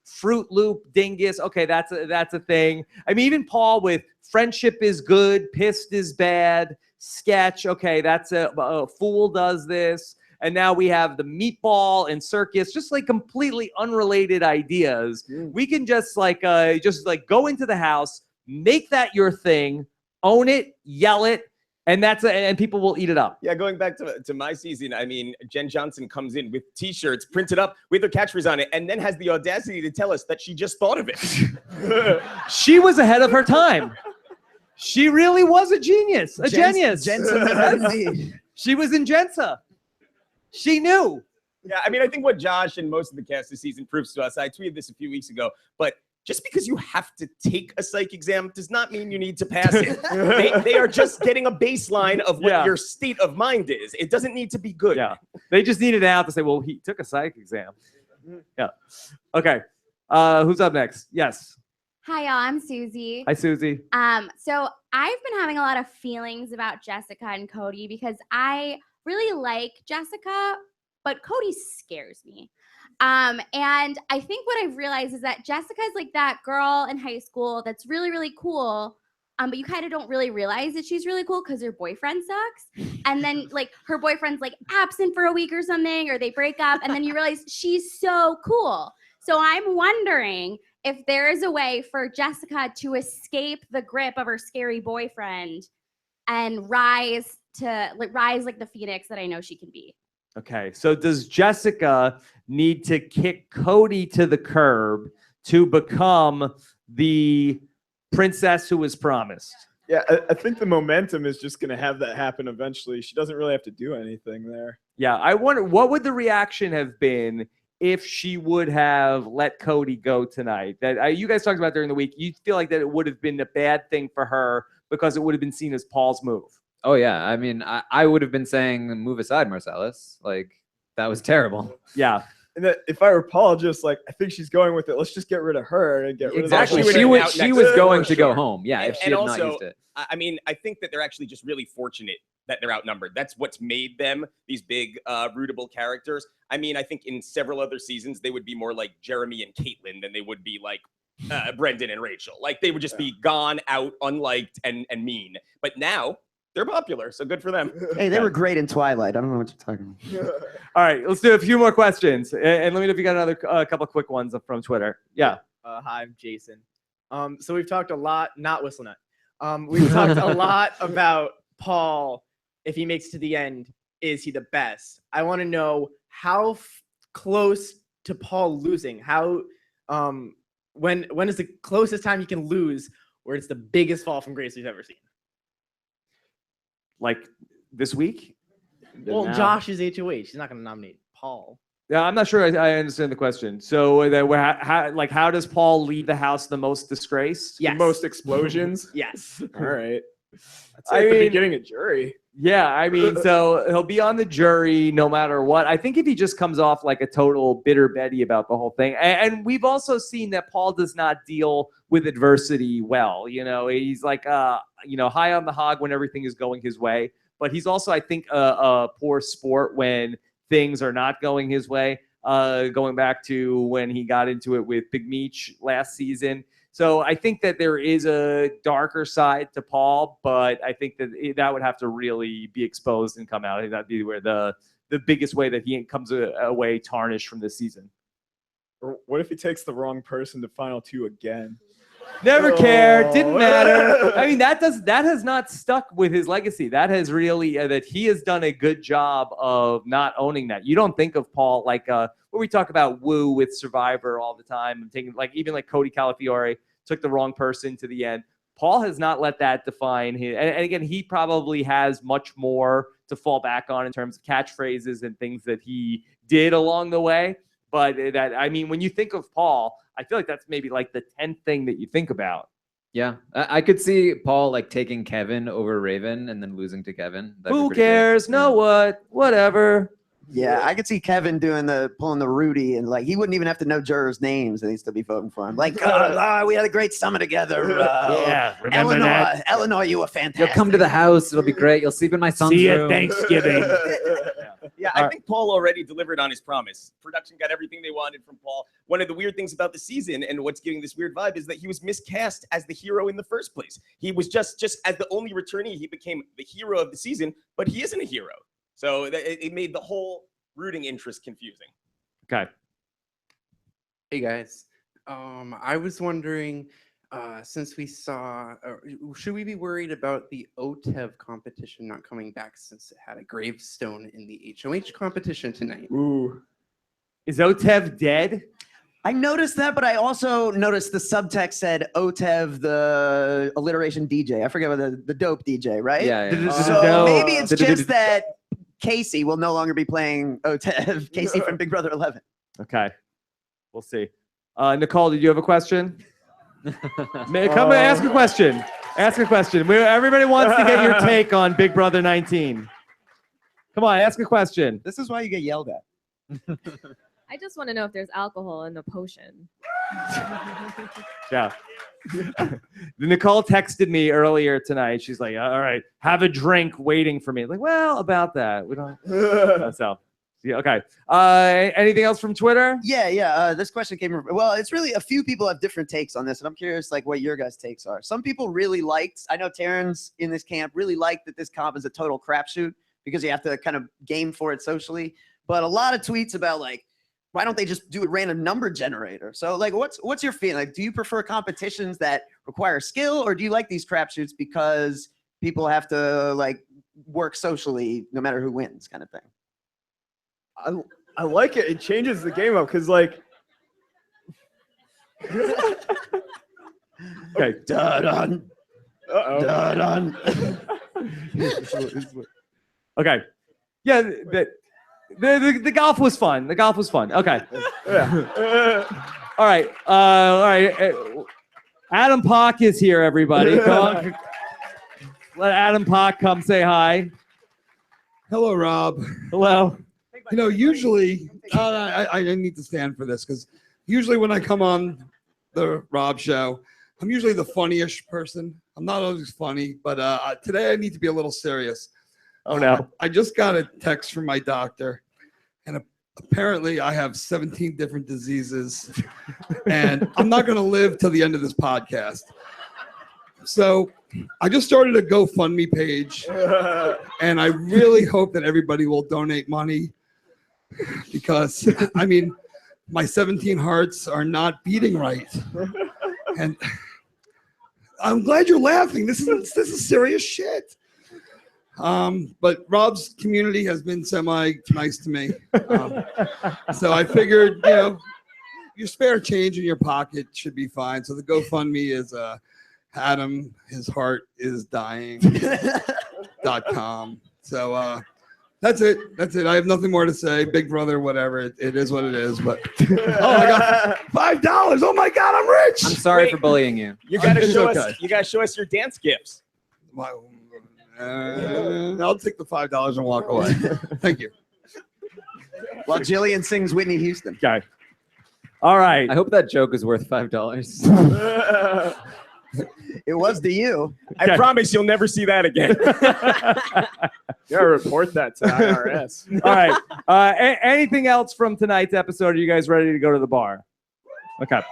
[SPEAKER 1] Fruit Loop, dingus. Okay, that's a thing. I mean, even Paul with friendship is good, pissed is bad, sketch. Okay, that's a fool does this. And now we have the meatball and circus, just like completely unrelated ideas. We can just go into the house, make that your thing, own it, yell it, and people will eat it up.
[SPEAKER 5] Yeah, going back to my season, I mean, Jen Johnson comes in with T-shirts printed up with her catchphrase on it, and then has the audacity to tell us that she just thought of it.
[SPEAKER 1] She was ahead of her time. She really was a genius, genius. She was in Jensa. She knew.
[SPEAKER 5] Yeah, I mean, I think what Josh and most of the cast this season proves to us, I tweeted this a few weeks ago, but just because you have to take a psych exam does not mean you need to pass it. They are just getting a baseline of what your state of mind is. It doesn't need to be good.
[SPEAKER 1] Yeah, they just needed it out to say, well, he took a psych exam. Yeah. Okay. Who's up next? Yes.
[SPEAKER 13] Hi, y'all. I'm Susie.
[SPEAKER 1] Hi, Susie.
[SPEAKER 13] So I've been having a lot of feelings about Jessica and Cody because I really like Jessica, but Cody scares me. And I think what I've realized is that Jessica is like that girl in high school that's really, really cool. But you kind of don't really realize that she's really cool because her boyfriend sucks. And then like her boyfriend's like absent for a week or something, or they break up. And then you realize she's so cool. So I'm wondering if there is a way for Jessica to escape the grip of her scary boyfriend and rise like the phoenix that I know she can be.
[SPEAKER 1] Okay, so does Jessica need to kick Cody to the curb to become the princess who was promised?
[SPEAKER 4] Yeah, I think the momentum is just going to have that happen eventually. She doesn't really have to do anything there.
[SPEAKER 1] Yeah, I wonder what would the reaction have been if she would have let Cody go tonight. That you guys talked about during the week. You feel like that it would have been a bad thing for her because it would have been seen as Paul's move.
[SPEAKER 2] Oh, yeah. I mean, I would have been saying, move aside, Marcellus. Like, that was terrible.
[SPEAKER 1] Yeah.
[SPEAKER 4] And that if I were Paul, just like, I think she's going with it. Let's just get rid of her and get rid of
[SPEAKER 2] exactly. She was going to go home. Yeah, if she had not used it.
[SPEAKER 5] I mean, I think that they're actually just really fortunate that they're outnumbered. That's what's made them these big, rootable characters. I mean, I think in several other seasons, they would be more like Jeremy and Caitlyn than they would be like Brendan and Rachel. Like, they would just be gone, out, unliked, and mean. But now they're popular, so good for them.
[SPEAKER 3] Hey, they were great in Twilight. I don't know what you're talking about.
[SPEAKER 1] All right, let's do a few more questions. And let me know if you got another couple quick ones from Twitter. Yeah.
[SPEAKER 14] Hi, I'm Jason. So we've talked a lot, not Whistlenut. We've talked a lot about Paul. If he makes it to the end, is he the best? I want to know how close to Paul losing. How when is the closest time he can lose where it's the biggest fall from grace we've ever seen?
[SPEAKER 1] Like this week?
[SPEAKER 14] Well,
[SPEAKER 1] now?
[SPEAKER 14] Josh is HOH. He's not going to nominate Paul.
[SPEAKER 1] Yeah, I'm not sure I understand the question. So how does Paul leave the house the most disgraced?
[SPEAKER 14] Yes.
[SPEAKER 4] The most explosions.
[SPEAKER 14] Yes.
[SPEAKER 4] All right. That's
[SPEAKER 1] I
[SPEAKER 4] like the
[SPEAKER 1] mean-
[SPEAKER 4] beginning of Jury.
[SPEAKER 1] Yeah, I mean, so he'll be on the jury no matter what. I think if he just comes off like a total bitter Betty about the whole thing, and we've also seen that Paul does not deal with adversity well. You know, he's like, high on the hog when everything is going his way, but he's also, I think, a poor sport when things are not going his way. Going back to when he got into it with Big Meech last season. So I think that there is a darker side to Paul, but I think that would have to really be exposed and come out. That'd be where the biggest way that he comes away tarnished from this season.
[SPEAKER 4] Or what if he takes the wrong person to final two again?
[SPEAKER 1] Never cared. Didn't matter. I mean, that has not stuck with his legacy. That has really that he has done a good job of not owning that. You don't think of Paul like where we talk about Woo with Survivor all the time and taking even like Cody Calafiore took the wrong person to the end. Paul has not let that define his. And again, he probably has much more to fall back on in terms of catchphrases and things that he did along the way. But when you think of Paul, I feel like that's maybe like the 10th thing that you think about.
[SPEAKER 2] Yeah, I could see Paul like taking Kevin over Raven and then losing to Kevin. That'd be
[SPEAKER 1] Who
[SPEAKER 2] pretty good.
[SPEAKER 1] cares? No, whatever.
[SPEAKER 3] Yeah, I could see Kevin pulling the Rudy, and like he wouldn't even have to know jurors' names, and he'd still be voting for him. Like, we had a great summer together.
[SPEAKER 9] Yeah, remember that?
[SPEAKER 3] Eleanor, you were fantastic.
[SPEAKER 2] You'll come to the house. It'll be great. You'll sleep in my son's
[SPEAKER 9] See you
[SPEAKER 2] room.
[SPEAKER 9] at Thanksgiving.
[SPEAKER 5] Yeah, I think Paul already delivered on his promise. Production got everything they wanted from Paul. One of the weird things about the season and what's giving this weird vibe is that he was miscast as the hero in the first place. He was just as the only returnee, he became the hero of the season, but he isn't a hero. So it made the whole rooting interest confusing.
[SPEAKER 1] Okay.
[SPEAKER 15] Hey guys, I was wondering, since we saw, should we be worried about the OTEV competition not coming back since it had a gravestone in the HOH competition tonight?
[SPEAKER 4] Ooh.
[SPEAKER 1] Is OTEV dead?
[SPEAKER 3] I noticed that, but I also noticed the subtext said OTEV, the alliteration DJ. I forget what the dope DJ, right?
[SPEAKER 2] Yeah.
[SPEAKER 3] So maybe it's just that Casey will no longer be playing OTEV. Casey from Big Brother 11.
[SPEAKER 1] Okay. We'll see. Nicole, did you have a question? Come and ask a question. Ask a question. Everybody wants to get your take on Big Brother 19. Come on, ask a question.
[SPEAKER 3] This is why you get yelled at.
[SPEAKER 16] I just want to know if there's alcohol in the potion.
[SPEAKER 1] Yeah. Nicole texted me earlier tonight. She's like, all right, have a drink waiting for me. I'm like, well, about that. We don't. So, yeah, okay. Anything else from Twitter?
[SPEAKER 3] Yeah. This question came from, well, it's really a few people have different takes on this, and I'm curious like what your guys' takes are. Some people really liked, I know Taran's in this camp, really liked that this comp is a total crapshoot because you have to kind of game for it socially. But a lot of tweets about like, why don't they just do a random number generator? So like, what's your feeling? Like, do you prefer competitions that require skill, or do you like these crapshoots because people have to like work socially no matter who wins, kind of thing?
[SPEAKER 4] I like it. It changes the game up because like.
[SPEAKER 1] Okay.
[SPEAKER 3] Dun-dun.
[SPEAKER 4] Uh-oh.
[SPEAKER 3] Dun-dun.
[SPEAKER 1] Okay. Yeah. The golf was fun. The golf was fun. Okay. All right. All right. Adam Pock is here, everybody. Come on. Let Adam Pock come say hi.
[SPEAKER 17] Hello, Rob.
[SPEAKER 1] Hello.
[SPEAKER 17] You know, usually, I need to stand for this because usually when I come on the Rob show, I'm usually the funniest person. I'm not always funny, but today I need to be a little serious.
[SPEAKER 1] Oh, no.
[SPEAKER 17] I just got a text from my doctor, and apparently I have 17 different diseases, and I'm not going to live till the end of this podcast. So I just started a GoFundMe page, and I really hope that everybody will donate money because, I mean, my 17 hearts are not beating right. And I'm glad you're laughing. This is serious shit. But Rob's community has been semi-nice to me. So I figured, you know, your spare change in your pocket should be fine. So the GoFundMe is Adam, his heart is dying.com. So That's it. That's it. I have nothing more to say. Big brother, whatever. It is what it is. But oh my God, $5. Oh my God, I'm rich.
[SPEAKER 2] I'm sorry
[SPEAKER 5] Wait.
[SPEAKER 2] for bullying you.
[SPEAKER 5] You gotta
[SPEAKER 17] It's
[SPEAKER 5] show
[SPEAKER 17] okay.
[SPEAKER 5] us. You gotta show us your dance gifts.
[SPEAKER 17] I'll take the $5 and walk away. Thank you.
[SPEAKER 3] While Jillian sings Whitney Houston.
[SPEAKER 1] Okay. All right.
[SPEAKER 2] I hope that joke is worth $5.
[SPEAKER 3] It was to you.
[SPEAKER 5] I promise you'll never see that again.
[SPEAKER 4] You gotta report that to IRS.
[SPEAKER 1] All right. Anything else from tonight's episode? Are you guys ready to go to the bar? Okay.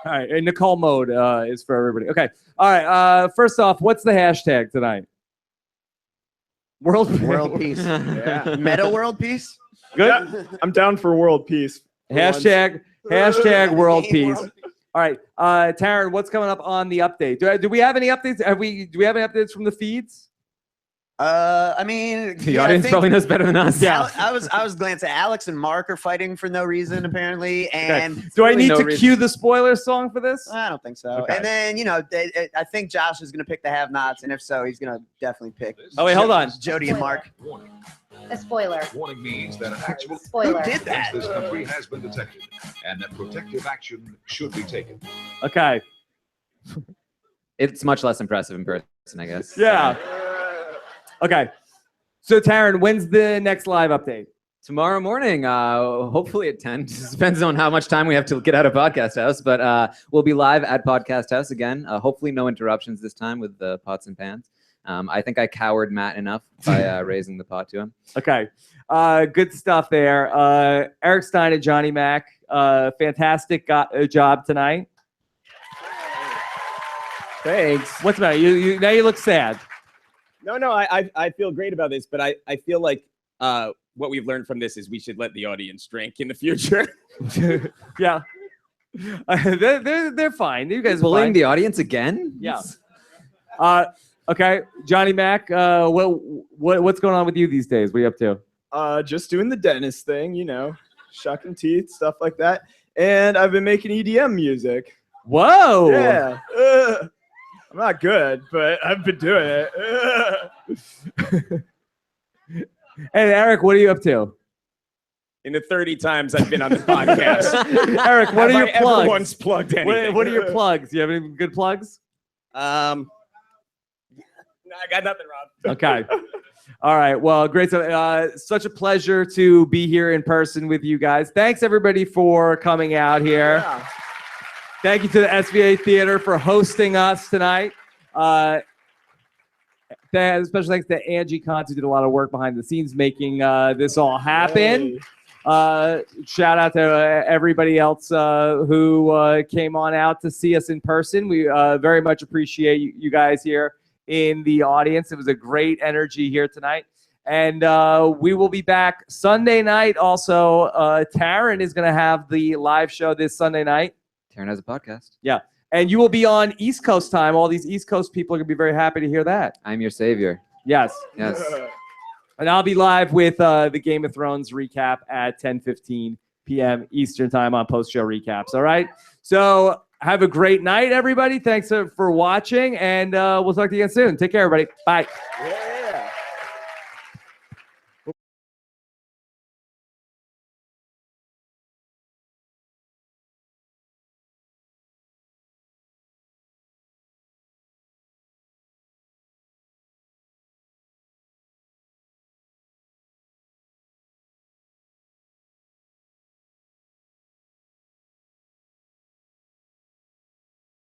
[SPEAKER 1] All right. And Nicole mode is for everybody. Okay. All right. First off, what's the hashtag tonight? World
[SPEAKER 3] peace.
[SPEAKER 4] Yeah.
[SPEAKER 3] Meta world peace.
[SPEAKER 1] Good.
[SPEAKER 4] Yeah, I'm down for world peace. for once.
[SPEAKER 1] Hashtag world peace. All right. Taran, what's coming up on the update? Do we have any updates? Do we have any updates from the feeds?
[SPEAKER 3] I mean,
[SPEAKER 2] The
[SPEAKER 3] yeah, I
[SPEAKER 2] audience
[SPEAKER 3] think-
[SPEAKER 2] probably knows better than us.
[SPEAKER 1] Yeah.
[SPEAKER 3] I was glancing. Alex and Mark are fighting for no reason apparently, and
[SPEAKER 1] Do I need
[SPEAKER 2] no
[SPEAKER 1] to
[SPEAKER 2] reason.
[SPEAKER 1] cue the spoiler song for this?
[SPEAKER 3] I don't think so.
[SPEAKER 1] Okay.
[SPEAKER 3] And then I think Josh is going to pick the have-nots, and if so, he's going to definitely pick.
[SPEAKER 1] Oh wait, hold on.
[SPEAKER 3] Jody and Mark.
[SPEAKER 18] A spoiler.
[SPEAKER 19] Warning means that an actual
[SPEAKER 18] Spoiler.
[SPEAKER 3] Who did that?
[SPEAKER 19] this country has been detected, and that protective action should be taken.
[SPEAKER 1] Okay.
[SPEAKER 2] It's much less impressive in person, I guess.
[SPEAKER 1] Yeah. Okay. So Taran, when's the next live update?
[SPEAKER 2] Tomorrow morning, hopefully at 10. Just depends on how much time we have to get out of Podcast House. But we'll be live at Podcast House again. Hopefully no interruptions this time with the pots and pans. I think I cowered Matt enough by raising the pot to him.
[SPEAKER 1] Okay. Good stuff there. Eric Stein and Johnny Mac, fantastic job tonight.
[SPEAKER 5] Thanks.
[SPEAKER 1] What's the matter? You now you look sad.
[SPEAKER 5] No, I feel great about this, but I feel like what we've learned from this is we should let the audience drink in the future.
[SPEAKER 1] Yeah. They're fine. You guys are
[SPEAKER 2] Bullying
[SPEAKER 1] fine.
[SPEAKER 2] the audience again?
[SPEAKER 1] Yeah. Okay, Johnny Mac. What's going on with you these days? What are you up to?
[SPEAKER 4] Just doing the dentist thing, shucking teeth, stuff like that. And I've been making EDM music.
[SPEAKER 1] Whoa.
[SPEAKER 4] Yeah. I'm not good, but I've been doing it.
[SPEAKER 1] Hey, Eric, what are you up to?
[SPEAKER 5] In the 30 times I've been on the podcast.
[SPEAKER 1] Eric, what
[SPEAKER 5] Have
[SPEAKER 1] are your
[SPEAKER 5] I
[SPEAKER 1] plugs?
[SPEAKER 5] ever once plugged anything?
[SPEAKER 1] What are your plugs? Do you have any good plugs?
[SPEAKER 5] No, I got nothing, Rob.
[SPEAKER 1] Okay. All right. Well, great. Such a pleasure to be here in person with you guys. Thanks, everybody, for coming out here.
[SPEAKER 4] Yeah.
[SPEAKER 1] Thank you to the SVA Theatre for hosting us tonight. Special thanks to Angie Kant, who did a lot of work behind the scenes making this all happen. Shout out to everybody else who came on out to see us in person. We very much appreciate you guys here in the audience. It was a great energy here tonight. And we will be back Sunday night. Also, Taran is going to have the live show this Sunday night.
[SPEAKER 2] Taran has a podcast.
[SPEAKER 1] Yeah. And you will be on East Coast time. All these East Coast people are going to be very happy to hear that.
[SPEAKER 2] I'm your savior.
[SPEAKER 1] Yes.
[SPEAKER 2] Yes.
[SPEAKER 1] And I'll be live with the Game of Thrones recap at 10:15 p.m. Eastern time on post-show recaps. All right? So have a great night, everybody. Thanks for watching, and we'll talk to you again soon. Take care, everybody. Bye.
[SPEAKER 5] Yeah.